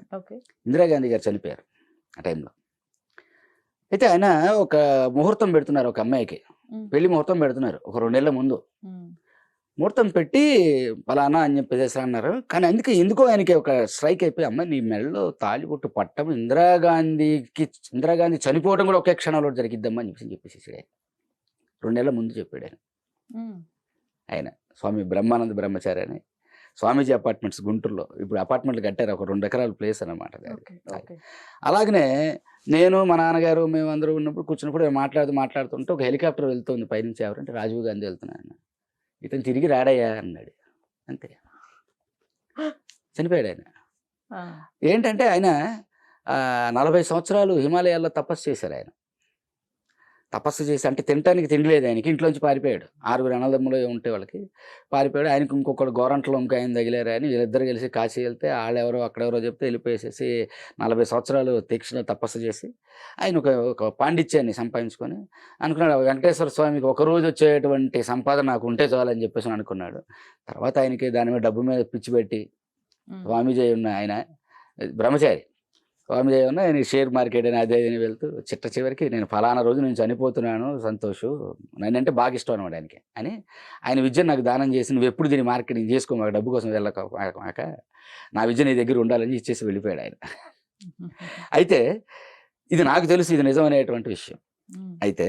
ఇందిరాగాంధీ గారు చనిపోయారు ఆ టైంలో. అయితే ఆయన ఒక ముహూర్తం పెడుతున్నారు, ఒక అమ్మాయికి పెళ్లి ముహూర్తం పెడుతున్నారు ఒక 2 నెలల ముందు. ముహూర్తం పెట్టి పలానా అని చెప్పేసి అన్నారు. కానీ ఎందుకో ఆయనకి ఒక స్ట్రైక్ అయిపోయి, అమ్మాయి నీ మెడలో తాళిబొట్టు పట్టం ఇందిరాగాంధీ చనిపోవడం కూడా ఒకే క్షణంలో జరిగిద్దమ్మా అని చెప్పేసి ఆయన 2 నెలల ముందు చెప్పాడు ఆయన స్వామి బ్రహ్మానంద బ్రహ్మచారి అని. స్వామీజీ అపార్ట్మెంట్స్ గుంటూరులో ఇప్పుడు అపార్ట్మెంట్లు కట్టారు, ఒక 2 ఎకరాల ప్లేస్ అనమాట. అలాగనే నేను మా నాన్నగారు మేమందరూ ఉన్నప్పుడు కూర్చున్నప్పుడు మాట్లాడుతుంటే ఒక హెలికాప్టర్ వెళ్తుంది పైనుంచి. ఎవరంటే రాజీవ్ గాంధీ వెళ్తున్నాను. ఇతను తిరిగి రాడయ్యా అన్నాడు, అంతే. చనిపోయాడు ఆయన. ఏంటంటే ఆయన 40 సంవత్సరాలు హిమాలయాల్లో తపస్సు చేశారు. ఆయన తపస్సు చేసి, అంటే తినడానికి తిండి లేదు ఆయనకి, ఇంట్లోంచి పారిపోయాడు. 6 అన్నదమ్ములు ఉంటే వాళ్ళకి పారిపోయాడు. ఆయనకి ఇంకొకడు గోరంట్లో ఇంకా ఆయన తగిలారు. ఆయన వీళ్ళిద్దరు కలిసి కాశీ వెళ్తే వాళ్ళెవరో అక్కడెవరో చెప్తే వెళ్ళిపోయేసేసి 40 సంవత్సరాలు తీక్షణ తపస్సు చేసి ఆయన ఒక పాండిత్యాన్ని సంపాదించుకొని అనుకున్నాడు, వెంకటేశ్వర స్వామికి ఒకరోజు వచ్చేటువంటి సంపాదన నాకు ఉంటే చాలని చెప్పేసి అనుకున్నాడు. తర్వాత ఆయనకి దాని మీద డబ్బు మీద పిచ్చి పెట్టి, స్వామీజీ ఉన్న ఆయన బ్రహ్మచారి, స్వామిజీ ఉన్న ఆయన షేర్ మార్కెట్ అని అదే అని వెళ్తూ చివరికి నేను ఫలానా రోజు నేను చనిపోతున్నాను సంతోషు, నన్నంటే బాగా ఇష్టం అనమాట ఆయనకి అని, ఆయన విద్యను నాకు దానం చేసి నువ్వు ఎప్పుడు దీన్ని మార్కెటింగ్ చేసుకోమాక, డబ్బు కోసం వెళ్ళక నా విద్య నీ దగ్గర ఉండాలని ఇచ్చేసి వెళ్ళిపోయాడు ఆయన. అయితే ఇది నాకు తెలుసు, ఇది నిజమనేటువంటి విషయం. అయితే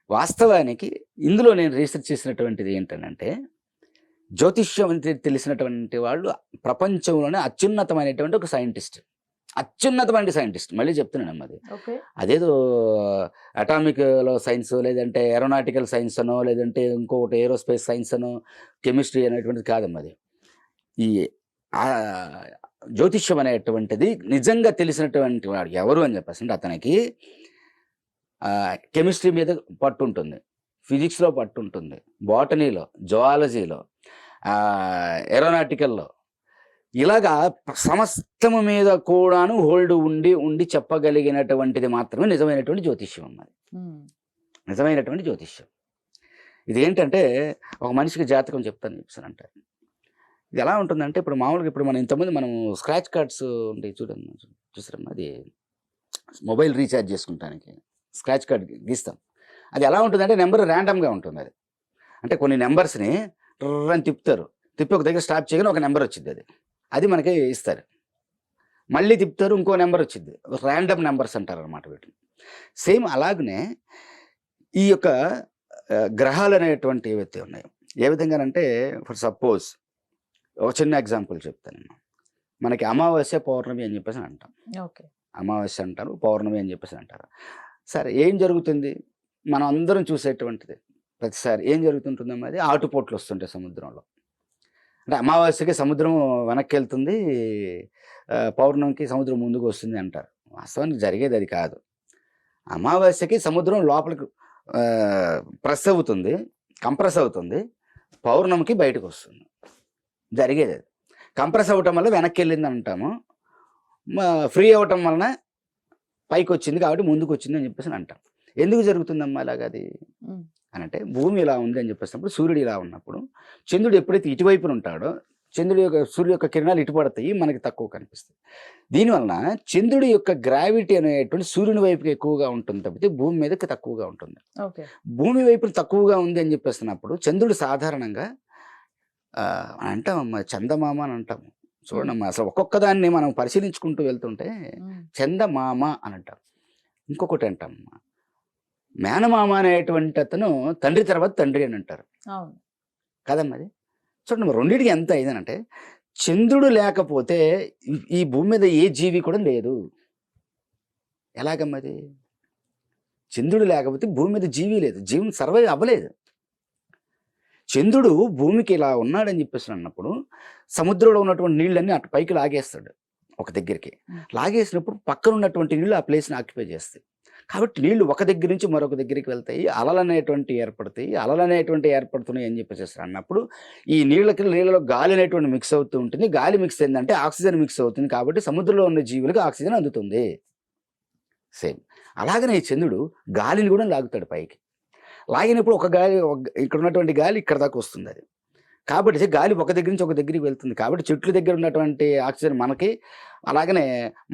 వాస్తవానికి ఇందులో నేను రీసెర్చ్ చేసినటువంటిది ఏంటంటే, జ్యోతిష్యం అని తెలిసినటువంటి వాళ్ళు ప్రపంచంలోనే అత్యున్నతమైనటువంటి ఒక సైంటిస్ట్, అత్యున్నతమైన సైంటిస్ట్. మళ్ళీ చెప్తున్నాను, అదేదో అటామిక్లో సైన్స్, లేదంటే ఏరోనాటికల్ సైన్స్ అనో, లేదంటే ఇంకొకటి ఏరోస్పేస్ సైన్స్ అనో, కెమిస్ట్రీ అనేటువంటిది కాదమ్మా. అది ఈ జ్యోతిష్యం అనేటువంటిది నిజంగా తెలిసినటువంటి వాడు ఎవరు అని చెప్పేసి అంటే, అతనికి కెమిస్ట్రీ మీద పట్టు ఉంటుంది, ఫిజిక్స్లో పట్టు ఉంటుంది, బాటనీలో, జువాలజీలో, ఏరోనాటికల్లో, ఇలాగా సమస్తము మీద కూడాను హోల్డ్ ఉండి చెప్పగలిగినటువంటిది మాత్రమే నిజమైనటువంటి జ్యోతిష్యం అన్నది. నిజమైనటువంటి జ్యోతిష్యం ఇది ఏంటంటే, ఒక మనిషికి జాతకం చెప్తాను చెప్పాను అంటారు. ఇది ఎలా ఉంటుందంటే, ఇప్పుడు మామూలుగా ఇప్పుడు మనం ఇంతకుముందు మనం స్క్రాచ్ కార్డ్స్ ఉంటాయి చూసారమ్మా, అది మొబైల్ రీఛార్జ్ చేసుకుంటానికి స్క్రాచ్ కార్డ్ గీస్తాం. అది ఎలా ఉంటుందంటే, నెంబర్ ర్యాండమ్గా ఉంటుంది. అది అంటే కొన్ని నెంబర్స్ని అని తిప్పుతారు, తిప్పి ఒక దగ్గర స్టాప్ చేయగానే ఒక నెంబర్ వచ్చింది, అది మనకి ఇస్తారు. మళ్ళీ తిప్పుతారు, ఇంకో నెంబర్ వచ్చింది, ర్యాండమ్ నెంబర్స్ అంటారు అనమాట వీటిని. సేమ్ అలాగనే ఈ యొక్క గ్రహాలు అనేటువంటి ఏవైతే ఉన్నాయో, ఏ విధంగానంటే, ఫర్ సపోజ్ ఒక చిన్న ఎగ్జాంపుల్ చెప్తాను. మనకి అమావాస్య పౌర్ణమి అని చెప్పేసి అంటాం. అమావాస్య అంటారు, పౌర్ణమి అని చెప్పేసి అంటారు. సరే, ఏం జరుగుతుంది మనం అందరం చూసేటువంటిది ప్రతిసారి ఏం జరుగుతుంటుందమ్మా, అది ఆటుపోట్లు వస్తుంటాయి సముద్రంలో. అంటే అమావాస్యకి సముద్రం వెనక్కి వెళ్తుంది, పౌర్ణమికి సముద్రం ముందుకు వస్తుంది అంటారు. వాస్తవానికి జరిగేది అది కాదు. అమావాస్యకి సముద్రం లోపలికి కంప్రెస్ అవుతుంది, పౌర్ణమికి బయటకు వస్తుంది. జరిగేది అది. కంప్రెస్ అవ్వటం వల్ల వెనక్కి వెళ్ళింది అంటాము, ఫ్రీ అవ్వటం వలన పైకి వచ్చింది కాబట్టి ముందుకు వచ్చింది అని చెప్పేసి అంటాం. ఎందుకు జరుగుతుందమ్మా అలాగ అది ఉమ్, అని అంటే, భూమి ఇలా ఉంది అని చెప్పేసినప్పుడు సూర్యుడు ఇలా ఉన్నప్పుడు చంద్రుడు ఎప్పుడైతే ఇటువైపున ఉంటాడో సూర్యుడు యొక్క కిరణాలు ఇటు పడతాయి, మనకి తక్కువ కనిపిస్తాయి. దీనివలన చంద్రుడి యొక్క గ్రావిటీ అనేటువంటి సూర్యుని వైపుకి ఎక్కువగా ఉంటుంది తప్పితే భూమి మీదకి తక్కువగా ఉంటుంది. ఓకే. భూమి వైపున తక్కువగా ఉంది అని చెప్పేస్తున్నప్పుడు చంద్రుడు సాధారణంగా అంటామమ్మా చందమామ అని అంటాము. చూడమ్మా, అసలు ఒక్కొక్క దాన్ని మనం పరిశీలించుకుంటూ వెళ్తుంటే ఉమ్, చందమామ అని అంటాం. ఇంకొకటి అంటామమ్మా మేనమామ అనేటువంటి అతను తండ్రి తర్వాత తండ్రి అని అంటారు అవును. కదమ్మా. అది చూడండి, రెండింటికి ఎంత అయిందనంటే, చంద్రుడు లేకపోతే ఈ భూమి మీద ఏ జీవి కూడా లేదు. ఎలాగమ్మది? చంద్రుడు లేకపోతే భూమి మీద జీవి లేదు, జీవం సర్వైవ్ అవ్వలేదు. చంద్రుడు భూమికి ఇలా ఉన్నాడని చెప్పేసి అన్నప్పుడు సముద్రంలో ఉన్నటువంటి నీళ్ళన్నీ అటు పైకి లాగేస్తాడు ఒక దగ్గరికి. లాగేసినప్పుడు పక్కన ఉన్నటువంటి నీళ్ళు ఆ ప్లేస్ని ఆక్యుపై చేస్తాయి. కాబట్టి నీళ్లు ఒక దగ్గర నుంచి మరొక దగ్గరికి వెళ్తాయి, అలలు అనేటువంటి ఏర్పడతాయి. అలలు అనేటువంటి ఏర్పడుతున్నాయి అని చెప్పేసి అన్నప్పుడు ఈ నీళ్ళలో గాలి అనేటువంటి మిక్స్ అవుతూ ఉంటుంది. గాలి మిక్స్ అయిందంటే ఆక్సిజన్ మిక్స్ అవుతుంది, కాబట్టి సముద్రంలో ఉన్న జీవులకు ఆక్సిజన్ అందుతుంది. సేమ్ అలాగనే చంద్రుడు గాలిని కూడా లాగుతాడు పైకి. లాగినప్పుడు ఒక గాలి ఇక్కడ ఉన్నటువంటి గాలి ఇక్కడ దాకా వస్తుంది అది. కాబట్టి గాలి ఒక దగ్గర నుంచి ఒక దగ్గరికి వెళ్తుంది. కాబట్టి చెట్ల దగ్గర ఉన్నటువంటి ఆక్సిజన్ మనకి, అలాగనే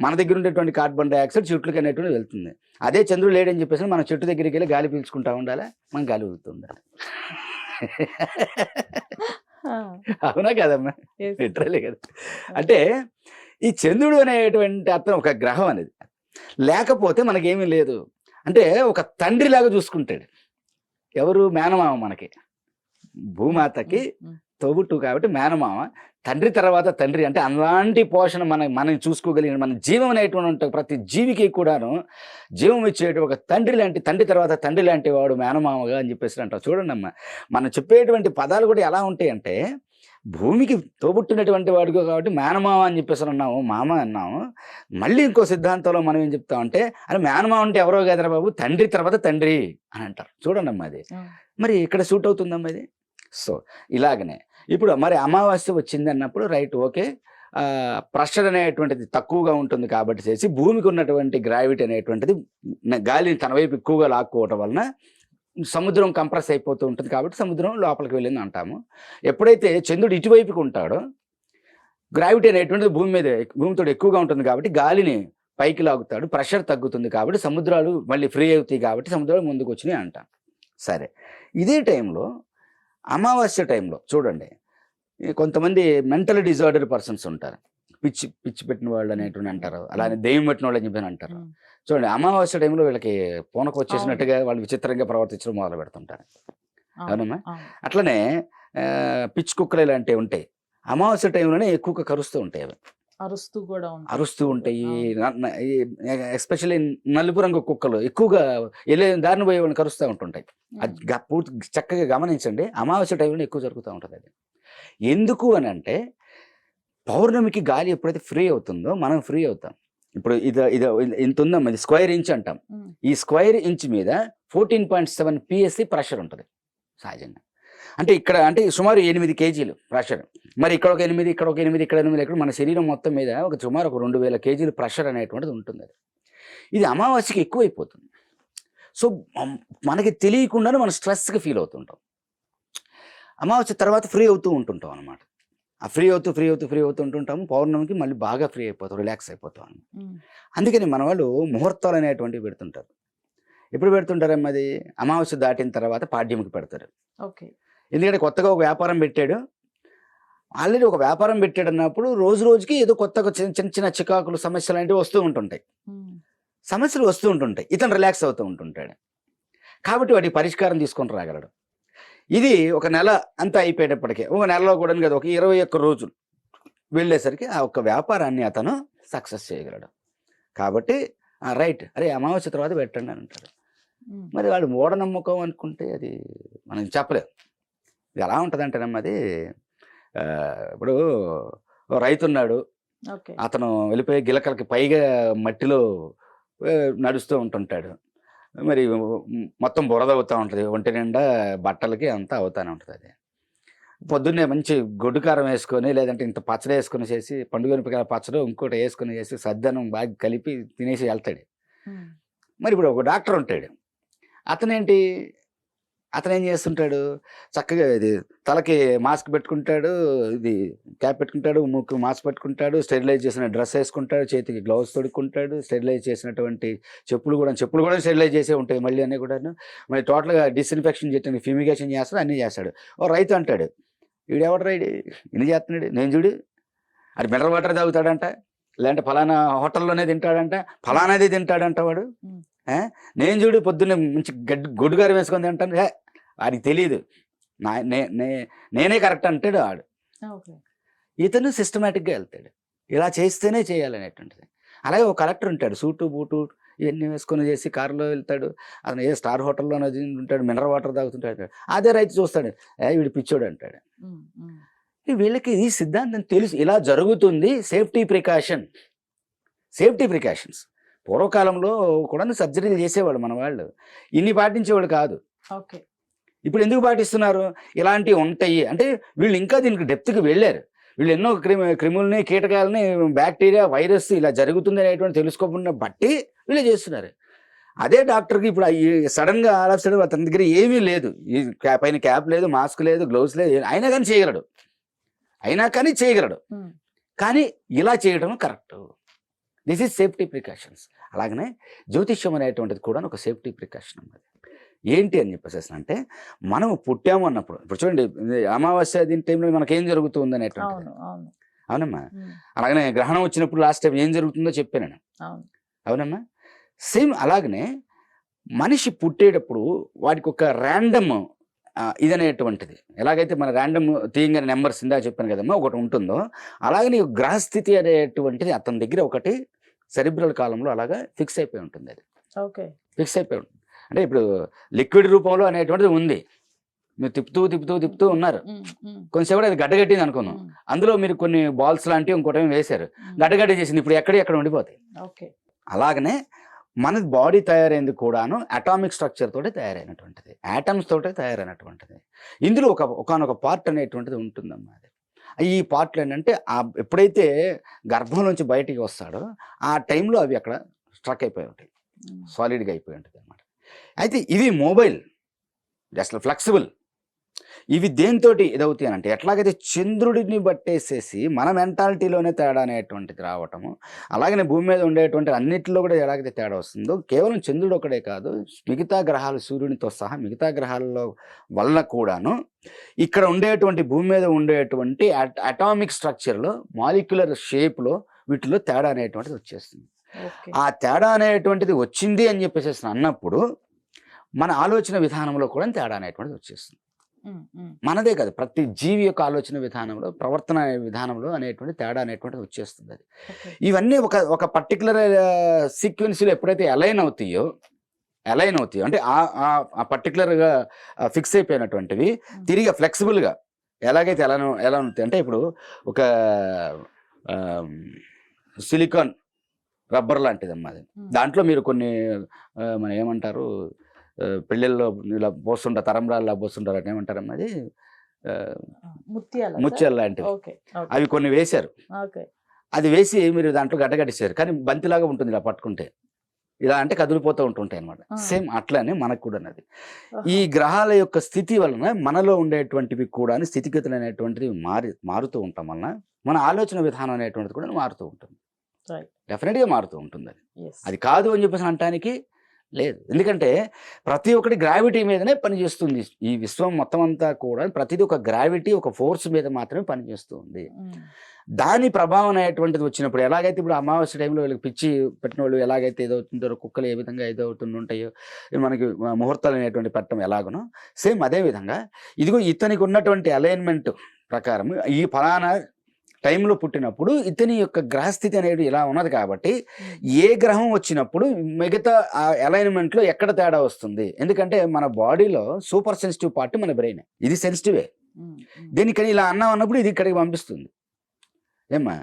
మన దగ్గర ఉండేటువంటి కార్బన్ డైఆక్సైడ్ చెట్లకి అనేటువంటి వెళ్తుంది. అదే చంద్రుడు లేడని చెప్పేసి మనం చెట్టు దగ్గరికి వెళ్ళి గాలి పీల్చుకుంటా ఉండాలి, మనం గాలి వెళ్తూ ఉండాలి. అవునా కదమ్మా? లిటరలీ కదా. అంటే ఈ చంద్రుడు అనేటువంటి అతను ఒక గ్రహం అనేది లేకపోతే మనకేమీ లేదు. అంటే ఒక తండ్రిలాగా చూసుకుంటాడు. ఎవరు? మేనమామ. మనకి భూమాతకి తోబుట్టు కాబట్టి మేనమామ. తండ్రి తర్వాత తండ్రి అంటే అలాంటి పోషణ మనం చూసుకోగలిగిన, మన జీవం అనేటువంటి ప్రతి జీవికి కూడాను జీవం ఇచ్చేటువంటి ఒక తండ్రి తర్వాత తండ్రి లాంటి వాడు మేనమామగా అని చెప్పేసి అంటారు. చూడండి అమ్మ, మనం చెప్పేటువంటి పదాలు కూడా ఎలా ఉంటాయి అంటే, భూమికి తోబుట్టినటువంటి వాడికి కాబట్టి మేనమామ అని చెప్పేసి అన్నాము, మామ అన్నాము. మళ్ళీ ఇంకో సిద్ధాంతంలో మనం ఏం చెప్తామంటే, అరే మేనమామ అంటే ఎవరో కదరా బాబు, తండ్రి తర్వాత తండ్రి అని అంటారు. చూడండి అమ్మ, అది మరి ఇక్కడ సూట్ అవుతుందమ్మా ఇది. సో ఇలాగనే ఇప్పుడు మరి అమావాస్య వచ్చింది అన్నప్పుడు రైట్, ఓకే, ప్రెషర్ అనేటువంటిది తక్కువగా ఉంటుంది కాబట్టి చేసి భూమికి ఉన్నటువంటి గ్రావిటీ అనేటువంటిది గాలిని తన వైపు ఎక్కువగా లాక్కోవటం వలన సముద్రం కంప్రెస్ అయిపోతూ ఉంటుంది కాబట్టి సముద్రం లోపలికి వెళ్ళింది అంటాము. ఎప్పుడైతే చంద్రుడు ఇటువైపుకి ఉంటాడో గ్రావిటీ అనేటువంటిది భూమితో ఎక్కువగా ఉంటుంది కాబట్టి గాలిని పైకి లాగుతాడు, ప్రెషర్ తగ్గుతుంది కాబట్టి సముద్రాలు మళ్ళీ ఫ్రీ అవుతాయి కాబట్టి సముద్రాలు ముందుకు వచ్చినాయి అంటాం. సరే, ఇదే టైంలో అమావాస్య టైంలో చూడండి, కొంతమంది మెంటల్ డిజార్డర్ పర్సన్స్ ఉంటారు, పిచ్చి పెట్టిన వాళ్ళు అనేటువంటి అంటారు, అలానే దెయ్యం పెట్టిన వాళ్ళు అని చెప్పి అంటారు. చూడండి, అమావాస్య టైంలో వీళ్ళకి పూనకు వచ్చేసినట్టుగా వాళ్ళు విచిత్రంగా ప్రవర్తించడం మొదలు పెడుతుంటారు. అవునమ్మా? అట్లనే పిచ్చి కుక్కలు ఇలాంటివి ఉంటాయి, అమావాస్య టైంలోనే ఎక్కువగా కరుస్తూ ఉంటాయి. అవి అరుస్తూ ఉంటాయి. ఎస్పెషల్లీ నలుపు రంగు కుక్కలు ఎక్కువగా వెళ్ళే దారిని పోయే వాళ్ళని కరుస్తూ ఉంటుంటాయి. అది పూర్తి చక్కగా గమనించండి, అమావాస్య టైంలో ఎక్కువ జరుగుతూ ఉంటుంది. అది ఎందుకు అని అంటే, పౌర్ణమికి గాలి ఎప్పుడైతే ఫ్రీ అవుతుందో మనం ఫ్రీ అవుతాం. ఇప్పుడు ఇది ఇంత ఉందమ్మా, ఇది స్క్వేర్ ఇంచ్ అంటాం. ఈ స్క్వేర్ ఇంచ్ మీద 14.7 PSI ప్రెషర్ ఉంటుంది సహజంగా. అంటే ఇక్కడ అంటే సుమారు 8 kgs ప్రెషర్. మరి ఇక్కడ ఒక 8, ఇక్కడ ఒక 8, ఇక్కడ 8, ఇక్కడ మన శరీరం మొత్తం మీద సుమారు ఒక 2000 kgs ప్రెషర్ అనేటువంటిది ఉంటుంది. ఇది అమావాస్యకి ఎక్కువైపోతుంది. సో మనకి తెలియకుండానే మనం స్ట్రెస్గా ఫీల్ అవుతుంటాం. అమావాస్య తర్వాత ఫ్రీ అవుతూ ఉంటుంటాం అనమాట. ఆ ఫ్రీ అవుతూ ఉంటుంటాము. పౌర్ణమికి మళ్ళీ బాగా ఫ్రీ అయిపోతాం, రిలాక్స్ అయిపోతాం. అందుకని మన వాళ్ళు ముహూర్తాలు అనేటువంటివి పెడుతుంటారు. ఎప్పుడు పెడుతుంటారమ్మా? అది అమావాస్య దాటిన తర్వాత పాడ్యమికి పెడతారు. ఎందుకంటే కొత్తగా ఒక వ్యాపారం పెట్టాడు, ఆల్రెడీ ఒక వ్యాపారం పెట్టాడు అన్నప్పుడు రోజు రోజుకి ఏదో కొత్తగా చిన్న చిన్న చికాకులు సమస్యలు అనేవి వస్తూ ఉంటుంటాయి. సమస్యలు వస్తూ ఉంటుంటాయి, ఇతను రిలాక్స్ అవుతూ ఉంటుంటాడు కాబట్టి వాటికి పరిష్కారం తీసుకొని రాగలడు. ఇది ఒక నెల అంతా అయిపోయేటప్పటికే, ఒక నెలలో కూడా కదా ఒక 21 రోజులు వెళ్ళేసరికి ఆ ఒక్క వ్యాపారాన్ని అతను సక్సెస్ చేయగలడు. కాబట్టి రైట్, అరే అమావాస్య తర్వాత పెట్టండి అని అంటాడు. మరి వాడు మూఢనమ్మకం అనుకుంటే అది మనం చెప్పలేం. ఇది ఎలా ఉంటుంది అంటేనమ్మా, అది ఇప్పుడు రైతు ఉన్నాడు, అతను వెళ్ళిపోయి గిలకలకి పైగా మట్టిలో నడుస్తూ ఉంటుంటాడు. మరి మొత్తం బురద అవుతూ ఉంటుంది, ఒంటి నిండా బట్టలకి అంతా అవుతూనే ఉంటుంది. అది పొద్దున్నే మంచి గొడ్డు కారం వేసుకొని లేదంటే ఇంత పచ్చడి వేసుకొని చేసి పండుగ మిరపకాయల పచ్చడి ఇంకోటి వేసుకొని చేసి సద్దనం బాగా కలిపి తినేసి వెళ్తాడు. మరి ఇప్పుడు ఒక డాక్టర్ ఉంటాడు, అతను ఏం చేస్తుంటాడు, చక్కగా ఇది తలకి మాస్క్ పెట్టుకుంటాడు, ఇది క్యాప్ పెట్టుకుంటాడు, ముక్కు మాస్క్ పెట్టుకుంటాడు, స్టెరిలైజ్ చేసిన డ్రెస్ వేసుకుంటాడు, చేతికి గ్లౌస్ తొడుక్కుంటాడు, స్టెరిలైజ్ చేసినటువంటి చెప్పులు కూడా స్టెరిలైజ్ చేసే ఉంటాయి మళ్ళీ అన్నీ కూడాను. మరి టోటల్గా డిస్ఇన్ఫెక్షన్ చేయడానికి ఫ్యూమిగేషన్ చేస్తాడు, అన్నీ చేస్తాడు. ఓ రైతు అంటాడు, వీడెవడు రైడు ఇన్ని చేస్తున్నాడు, నేను చూడు అది మినరల్ వాటర్ తాగుతాడంట, లేదంటే ఫలానా హోటల్లోనే తింటాడంట, ఫలానాది తింటాడంట వాడు. నేను చూడు పొద్దున్నే మంచి గొడ్డుగారు వేసుకొని తింటాను, వాడికి తెలియదు, నేనే కరెక్ట్ అంటాడు వాడు. ఇతను సిస్టమేటిక్గా వెళ్తాడు, ఇలా చేస్తేనే చేయాలనేటువంటిది. అలాగే ఒక కలెక్టర్ ఉంటాడు, సూటు బూటు ఇవన్నీ వేసుకొని చేసి కారులో వెళ్తాడు, అతను ఏ స్టార్ హోటల్లోనే ఉంటాడు, మినరల్ వాటర్ తాగుతుంటాడు. అదే రైతు చూస్తాడు, వీడు పిచ్చోడు అంటాడు. వీళ్ళకి ఈ సిద్ధాంతం తెలుసు, ఇలా జరుగుతుంది. సేఫ్టీ ప్రికాషన్స్ పూర్వకాలంలో కూడా సర్జరీలు చేసేవాళ్ళు మన వాళ్ళు, ఇన్ని పాటించేవాళ్ళు కాదు. ఇప్పుడు ఎందుకు పాటిస్తున్నారు? ఇలాంటివి ఉంటాయి అంటే వీళ్ళు ఇంకా దీనికి డెప్త్కి వెళ్ళారు. వీళ్ళు ఎన్నో క్రిములని, కీటకాలని, బ్యాక్టీరియా, వైరస్ ఇలా జరుగుతుంది అనేటువంటి తెలుసుకోకుండా బట్టి వీళ్ళు చేస్తున్నారు. అదే డాక్టర్కి ఇప్పుడు సడన్గా ఆల్ ఆఫ్ సడన్ అతని దగ్గర ఏమీ లేదు, ఈ పైన క్యాప్ లేదు, మాస్క్ లేదు, గ్లౌస్ లేదు, అయినా కానీ చేయగలడు. కానీ ఇలా చేయడం correct. This is safety precautions. అలాగనే జ్యోతిష్యం అనేటువంటిది కూడా ఒక సేఫ్టీ ప్రికాషన్ అన్నది. ఏంటి అని చెప్పేసి అంటే మనం పుట్టాము అన్నప్పుడు, ఇప్పుడు చూడండి అమావాస్య దీని టైంలో మనకేం జరుగుతుంది అనేటువంటిది, అవునమ్మా. అలాగనే గ్రహణం వచ్చినప్పుడు లాస్ట్ టైం ఏం జరుగుతుందో చెప్పాను, అవునమ్మా. సేమ్ అలాగనే మనిషి పుట్టేటప్పుడు వాడికి ఒక ర్యాండమ్ ఇదనేటువంటిది, ఎలాగైతే మన ర్యాండమ్ తీయంగా నెంబర్స్ ఇందా చెప్పాను కదమ్మా ఒకటి ఉంటుందో, అలాగనే గ్రహస్థితి అనేటువంటిది అతని దగ్గర ఒకటి సెరిబ్రల్ కాలంలో అలాగా ఫిక్స్ అయిపోయి ఉంటుంది. అది ఫిక్స్ అయిపోయి ఉంటుంది. అంటే ఇప్పుడు లిక్విడ్ రూపంలో అనేటువంటిది ఉంది, మీరు తిప్పుతూ ఉన్నారు, కొంచెంసేపు అది గడ్డగట్టింది అనుకున్నాం, అందులో మీరు కొన్ని బాల్స్ లాంటివి ఇంకోటి వేశారు, గడ్డగడ్డ చేసింది, ఇప్పుడు ఎక్కడ ఉండిపోతాయి. అలాగనే మన బాడీ తయారైంది కూడాను అటామిక్ స్ట్రక్చర్ తోటి తయారైనటువంటిది, యాటమ్స్ తోటే తయారైనటువంటిది. ఇందులో ఒకనొక పార్ట్ అనేటువంటిది ఉంటుందమ్మా. అది ఈ పార్ట్లు ఏంటంటే ఎప్పుడైతే గర్భం నుంచి బయటికి వస్తాడో ఆ టైంలో అవి అక్కడ స్ట్రక్ అయిపోయి ఉంటాయి, సాలిడ్గా అయిపోయి ఉంటుంది అన్నమాట. అయితే ఇవి మొబైల్, జస్ట్ ఫ్లెక్సిబుల్. ఇవి దేంతోటి ఇదవుతాయి అంటే ఎట్లాగైతే చంద్రుడిని బట్టేసేసి మన మెంటాలిటీలోనే తేడా అనేటువంటిది రావటము, అలాగనే భూమి మీద ఉండేటువంటి అన్నిటిలో కూడా ఎలాగైతే తేడా వస్తుందో, కేవలం చంద్రుడు ఒకడే కాదు, మిగతా గ్రహాలు సూర్యునితో సహా మిగతా గ్రహాలలో వల్ల కూడాను ఇక్కడ ఉండేటువంటి భూమి మీద ఉండేటువంటి అటామిక్ స్ట్రక్చర్లో, మాలిక్యులర్ షేప్లో వీటిలో తేడా అనేటువంటిది వచ్చేస్తుంది. ఆ తేడా అనేటువంటిది వచ్చింది అని చెప్పేసి అన్నప్పుడు మన ఆలోచన విధానంలో కూడా తేడా అనేటువంటిది వచ్చేస్తుంది. మనదే కాదు, ప్రతి జీవి యొక్క ఆలోచన విధానంలో, ప్రవర్తన విధానంలో అనేటువంటి తేడా అనేటువంటిది వచ్చేస్తుంది. అది ఇవన్నీ ఒక పర్టికులర్ సీక్వెన్స్లో ఎప్పుడైతే అలైన్ అవుతాయో అంటే ఆ పర్టికులర్గా ఫిక్స్ అయిపోయినటువంటివి తిరిగి ఫ్లెక్సిబుల్గా ఎలాగైతే ఎలా ఉంటాయి అంటే, ఇప్పుడు ఒక సిలికాన్ రబ్బర్ లాంటిది అమ్మా అది, దాంట్లో మీరు కొన్ని మన ఏమంటారు పెళ్ళిళ్ళలో ఇలా పోస్తుంటారు, తరంబ్రాల్లో పోస్తుంటారు, అంటే ఏమంటారమ్మా అది, ముత్యాలు లాంటివి, అవి కొన్ని వేశారు. అది వేసి మీరు దాంట్లో గడ్డగట్టేశారు, కానీ బంతిలాగా ఉంటుంది, ఇలా పట్టుకుంటే ఇలా అంటే కదిలిపోతూ ఉంటుంటాయి అనమాట. సేమ్ అట్లానే మనకు కూడా అది ఈ గ్రహాల యొక్క స్థితి వలన మనలో ఉండేటువంటివి కూడా స్థితిగతులు అనేటువంటివి మారుతూ ఉండటం వలన మన ఆలోచన విధానం అనేటువంటిది కూడా మారుతూ ఉంటుంది, డెఫినెట్గా మారుతూ ఉంటుంది. అది కాదు అని చెప్పేసి అనటానికి లేదు, ఎందుకంటే ప్రతి ఒక్కటి గ్రావిటీ మీదనే పనిచేస్తుంది. ఈ విశ్వం మొత్తం అంతా కూడా ప్రతిదీ ఒక గ్రావిటీ, ఒక ఫోర్స్ మీద మాత్రమే పనిచేస్తుంది. దాని ప్రభావం అనేటువంటిది వచ్చినప్పుడు ఎలాగైతే ఇప్పుడు అమావాస్య టైంలో వీళ్ళకి పిచ్చి పెట్టిన వాళ్ళు ఎలాగైతే ఏదవుతుంటారో, కుక్కలు ఏ విధంగా ఏదవుతుంటాయో మనకి ముహూర్తాలు అనేటువంటి పెట్టడం ఎలాగనో, సేమ్ అదే విధంగా ఇదిగో ఇతనికి ఉన్నటువంటి అలైన్మెంట్ ప్రకారం ఈ ఫలానా టైంలో పుట్టినప్పుడు ఇతని యొక్క గ్రహస్థితి అనేది ఇలా ఉన్నది కాబట్టి ఏ గ్రహం వచ్చినప్పుడు మిగతా ఆ అలైన్మెంట్లో ఎక్కడ తేడా వస్తుంది. ఎందుకంటే మన బాడీలో సూపర్ సెన్సిటివ్ పార్ట్ మన బ్రెయిన్, ఇది సెన్సిటివే. దీనికని ఇలా అన్నాం అన్నప్పుడు ఇది ఇక్కడికి పంపిస్తుంది. ఏమ్మా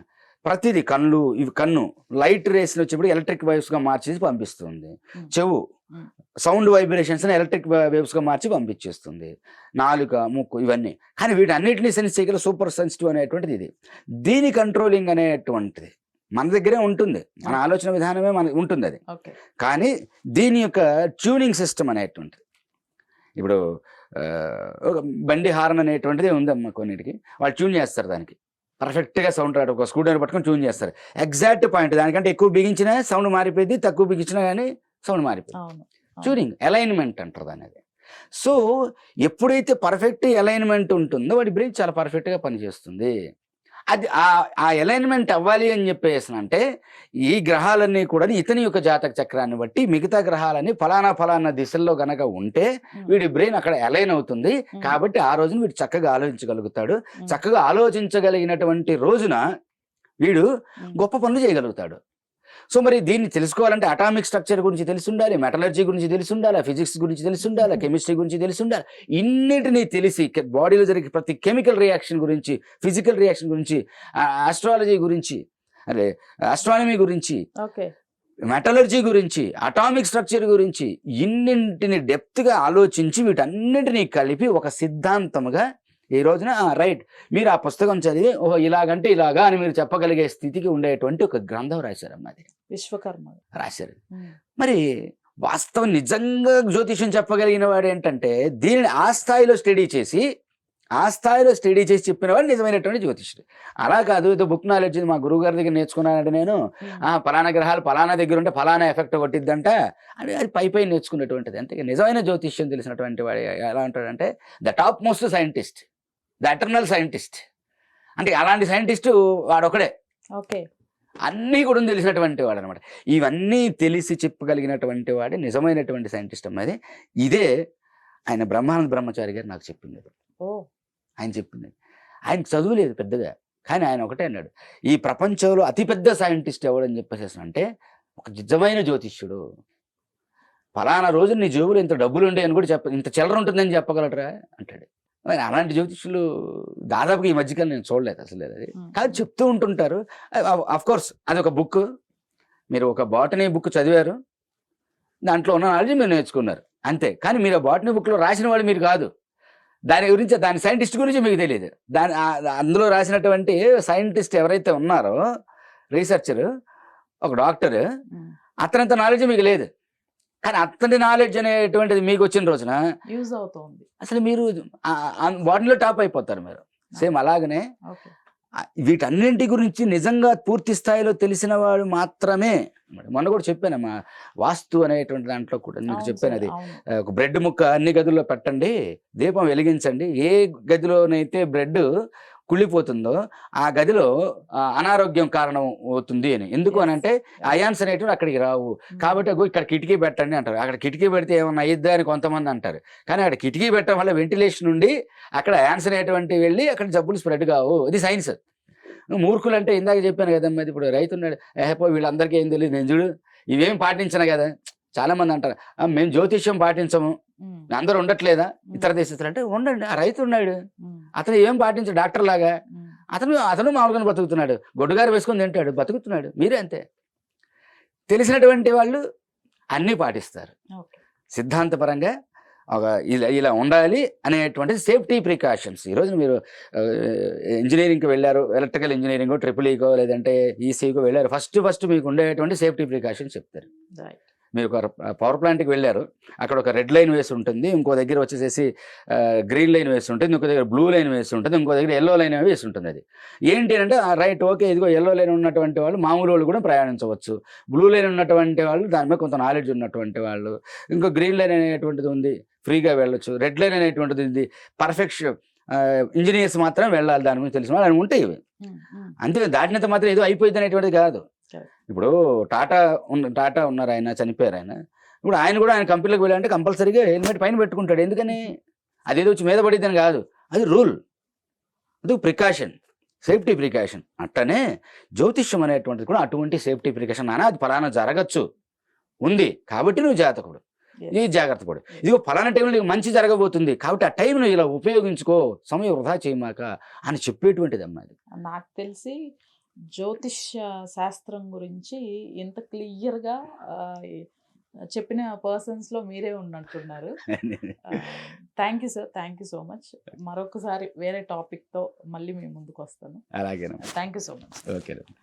ప్రతిదీ కళ్ళు, ఇవి కన్ను లైట్ రేస్ని వచ్చేప్పుడు ఎలక్ట్రిక్ వేవ్స్గా మార్చేసి పంపిస్తుంది. చెవు సౌండ్ వైబ్రేషన్స్ని ఎలక్ట్రిక్ వేవ్స్గా మార్చి పంపించేస్తుంది. నాలుక, ముక్కు ఇవన్నీ. కానీ వీటన్నిటిని సెన్స్ చేయగల సూపర్ సెన్సిటివ్ అనేటువంటిది ఇది. దీని కంట్రోలింగ్ అనేటువంటిది మన దగ్గరే ఉంటుంది, మన ఆలోచన విధానమే మనకు ఉంటుంది అది. కానీ దీని యొక్క ట్యూనింగ్ సిస్టమ్ అనేటువంటిది, ఇప్పుడు ఒక బండి హార్న్ అనేటువంటిది ఉందమ్మా కొన్నిటికి, వాళ్ళు ట్యూన్ చేస్తారు దానికి పర్ఫెక్ట్గా సౌండ్ రాడు. ఒక స్కూటర్ పట్టుకొని ట్యూన్ చేస్తారు, ఎగ్జాక్ట్ పాయింట్. దానికంటే ఎక్కువ బిగించినా సౌండ్ మారిపోయింది, తక్కువ బిగించినా కానీ సౌండ్ మారిపోయింది. ట్యూనింగ్ అలైన్మెంట్ అంటారు దాని. అది సో ఎప్పుడైతే పర్ఫెక్ట్ అలైన్మెంట్ ఉంటుందో వాడి బ్రెయిన్ చాలా పర్ఫెక్ట్గా పనిచేస్తుంది. అది ఆ అలైన్మెంట్ అవ్వాలి అని చెప్పేసి అంటే ఈ గ్రహాలన్నీ కూడా ఇతని యొక్క జాతక చక్రాన్ని బట్టి మిగతా గ్రహాలన్నీ ఫలానా దిశల్లో గనక ఉంటే వీడి బ్రెయిన్ అక్కడ అలైన్ అవుతుంది. కాబట్టి ఆ రోజున వీడు చక్కగా ఆలోచించగలుగుతాడు. చక్కగా ఆలోచించగలిగినటువంటి రోజున వీడు గొప్ప పనులు చేయగలుగుతాడు. సో మరి దీన్ని తెలుసుకోవాలంటే అటామిక్ స్ట్రక్చర్ గురించి తెలిసి ఉండాలి, మెటలర్జీ గురించి తెలిసి ఉండాలి, ఫిజిక్స్ గురించి తెలిసి ఉండాలి, కెమిస్ట్రీ గురించి తెలిసి ఉండాలి. ఇన్నిటినీ తెలిసి బాడీలో జరిగే ప్రతి కెమికల్ రియాక్షన్ గురించి, ఫిజికల్ రియాక్షన్ గురించి, ఆస్ట్రాలజీ గురించి, అదే ఆస్ట్రానమీ గురించి, మెటలర్జీ గురించి, అటామిక్ స్ట్రక్చర్ గురించి ఇన్నింటిని డెప్త్గా ఆలోచించి వీటన్నిటినీ కలిపి ఒక సిద్ధాంతముగా ఈ రోజున రైట్ మీరు ఆ పుస్తకం చదివి ఓహో ఇలాగంటే ఇలాగా అని మీరు చెప్పగలిగే స్థితికి ఉండేటువంటి ఒక గ్రంథం రాశారమ్మా. అది విశ్వకర్మ రాశారు. మరి వాస్తవం నిజంగా జ్యోతిష్యం చెప్పగలిగిన వాడు ఏంటంటే దీనిని ఆ స్థాయిలో స్టడీ చేసి చెప్పిన వాడు నిజమైనటువంటి జ్యోతిష్యుడు. అలా కాదు ఏదో బుక్ నాలెడ్జ్ మా గురువు గారి దగ్గర నేర్చుకున్నానంటే నేను ఫలానా గ్రహాలు ఫలానా దగ్గర ఉంటే ఫలానా ఎఫెక్ట్ కొట్టిద్దంట అని అది పై నేర్చుకున్నటువంటిది. అంతే నిజమైన జ్యోతిష్యం తెలిసినటువంటి వాడు ఎలా ఉంటాడంటే the top most scientist, the eternal scientist. అంటే అలాంటి సైంటిస్టు వాడొకడే. అన్నీ కూడా తెలిసినటువంటి వాడు అనమాట. ఇవన్నీ తెలిసి చెప్పగలిగినటువంటి వాడే నిజమైనటువంటి సైంటిస్ట్ అన్నది. ఇదే ఆయన బ్రహ్మానంద బ్రహ్మచారి గారు నాకు చెప్పింది. ఆయన చెప్పింది, ఆయనకు చదువు లేదు పెద్దగా, కానీ ఆయన ఒకటే అన్నాడు, ఈ ప్రపంచంలో అతిపెద్ద సైంటిస్ట్ ఎవడని చెప్పేసి అంటే ఒక నిజమైన జ్యోతిష్యుడు. ఫలానా రోజు నీ జేబులో ఇంత డబ్బులు ఉంటాయని కూడా ఇంత చిల్లర ఉంటుందని చెప్పగలరా అంటాడు. మరి అలాంటి జ్యోతిష్యులు దాదాపుగా ఈ మధ్యకాలం నేను చూడలేదు అసలు. అది కాదు చెప్తూ ఉంటుంటారు. అఫ్కోర్స్ అది ఒక బుక్, మీరు ఒక బాటనీ బుక్ చదివారు, దాంట్లో ఉన్న నాలెడ్జ్ మీరు నేర్చుకున్నారు అంతే. కానీ మీరు ఆ బాటనీ బుక్లో రాసిన వాళ్ళు మీరు కాదు. దాని గురించి దాని సైంటిస్ట్ గురించి మీకు తెలియదు. అందులో రాసినటువంటి సైంటిస్ట్ ఎవరైతే ఉన్నారో రీసెర్చర్, ఒక డాక్టర్, అతనంత నాలెడ్జ్ మీకు లేదు. కానీ అతని నాలెడ్జ్ అనేటువంటిది మీకు వచ్చిన రోజున యూజ్ అవుతుంది. అసలు మీరు బాడీలో టాప్ అయిపోతారు మీరు. సేమ్ అలాగనే వీటన్నింటి గురించి నిజంగా పూర్తి స్థాయిలో తెలిసిన వాడు మాత్రమే. మొన్న కూడా చెప్పానమ్మా, వాస్తు అనేటువంటి దాంట్లో కూడా మీకు చెప్పాను. అది ఒక బ్రెడ్ ముక్క అన్ని గదుల్లో పెట్టండి, దీపం వెలిగించండి. ఏ గదిలోనైతే బ్రెడ్ కుళ్ళిపోతుందో ఆ గదిలో అనారోగ్యం కారణం అవుతుంది అని. ఎందుకు అని అంటే అయాన్స్ అనేటివి అక్కడికి రావు. కాబట్టి ఇక్కడ కిటికీ పెట్టండి అంటారు. అక్కడ కిటికీ పెడితే ఏమన్నా అయ్యిద్దా అని కొంతమంది అంటారు. కానీ అక్కడ కిటికీ పెట్టడం వల్ల వెంటిలేషన్ ఉండి అక్కడ అయాన్స్ అనేటువంటి వెళ్ళి అక్కడ జబ్బులు స్ప్రెడ్ కావు. ఇది సైన్స్. మూర్ఖులు అంటే ఇందాక చెప్పాను కదమ్మా, ఇప్పుడు రైతున్నాడు ఏహపో వీళ్ళందరికీ ఏం తెలియదు, నేను చూడు ఇవేం పాటించను కదా. చాలా మంది అంటారు మేము జ్యోతిష్యం పాటించము, అందరూ ఉండట్లేదా ఇతర దేశస్తులు అంటే ఉండండి. ఆ రైతు ఉన్నాడు, అతను ఏం పాటించాడు డాక్టర్ లాగా, అతను మామూలుగా బతుకుతున్నాడు, గొడ్డుగారు వేసుకొని తింటాడు, బతుకుతున్నాడు. మీరే అంతే. తెలిసినటువంటి వాళ్ళు అన్నీ పాటిస్తారు. సిద్ధాంతపరంగా ఒక ఇలా ఉండాలి అనేటువంటి సేఫ్టీ ప్రికాషన్స్. ఈరోజు మీరు ఇంజనీరింగ్కి వెళ్ళారు, ఎలక్ట్రికల్ ఇంజనీరింగ్ ట్రిపుల్ ఈకో లేదంటే ఈసీకో వెళ్ళారు, ఫస్ట్ మీకు ఉండేటువంటి సేఫ్టీ ప్రికాషన్స్ చెప్తారు. మీరు ఒక పవర్ ప్లాంట్కి వెళ్ళారు, అక్కడ ఒక రెడ్ లైన్ వేసి ఉంటుంది, ఇంకో దగ్గర వచ్చేసేసి గ్రీన్ లైన్ వేసి ఉంటుంది, ఇంకో దగ్గర బ్లూ లైన్ వేసి ఉంటుంది, ఇంకో దగ్గర ఎల్లో లైన్ వేసి ఉంటుంది. అది ఏంటి అంటే రైట్ ఓకే ఇదిగో ఎల్లో లైన్ ఉన్నటువంటి వాళ్ళు మామూలు వాళ్ళు కూడా ప్రయాణించవచ్చు, బ్లూ లైన్ ఉన్నటువంటి వాళ్ళు దాని మీద కొంత నాలెడ్జ్ ఉన్నటువంటి వాళ్ళు, ఇంకో గ్రీన్ లైన్ అనేటువంటిది ఉంది ఫ్రీగా వెళ్ళొచ్చు, రెడ్ లైన్ అనేటువంటిది ఉంది పర్ఫెక్షన్ ఇంజనీర్స్ మాత్రం వెళ్ళాలి దాని గురించి తెలిసిన వాళ్ళు ఉంటాయి ఇవి. అంతే దాటినంత మాత్రం ఏదో అయిపోయింది అనేటువంటిది కాదు. ఇప్పుడు టాటా ఉన్నారు, ఆయన చనిపోయారు. ఇప్పుడు ఆయన కూడా ఆయన కంపెనీలోకి వెళ్ళాలంటే కంపల్సరీగా హెల్మెట్ పైన పెట్టుకుంటాడు. ఎందుకని అదేదో వచ్చి మీద పడిద్దని కాదు, అది రూల్, అది ప్రికాషన్, సేఫ్టీ ప్రికాషన్. అట్టనే జ్యోతిష్యం అనేటువంటిది కూడా అటువంటి సేఫ్టీ ప్రికాషన్. నానా అది ఫలానా జరగచ్చు ఉంది కాబట్టి నువ్వు జాతకుడు, ఈ జాగ్రత్త పడు, ఇదిగో ఫలానా టైంలో నీకు మంచి జరగబోతుంది కాబట్టి ఆ టైం నువ్వు ఇలా ఉపయోగించుకో, సమయం వృధా చేయమాక అని చెప్పేటువంటిది అమ్మా. అది నాకు తెలిసి జ్యోతిష్య శాస్త్రం గురించి ఇంత క్లియర్గా చెప్పిన పర్సన్స్లో మీరే ఉన్నట్టున్నారు. Thank you sir, thank you so much. మరొకసారి వేరే టాపిక్తో మళ్ళీ మీ ముందుకు వస్తాను. అలాగేనమ్మా. Thank you so much. Okay.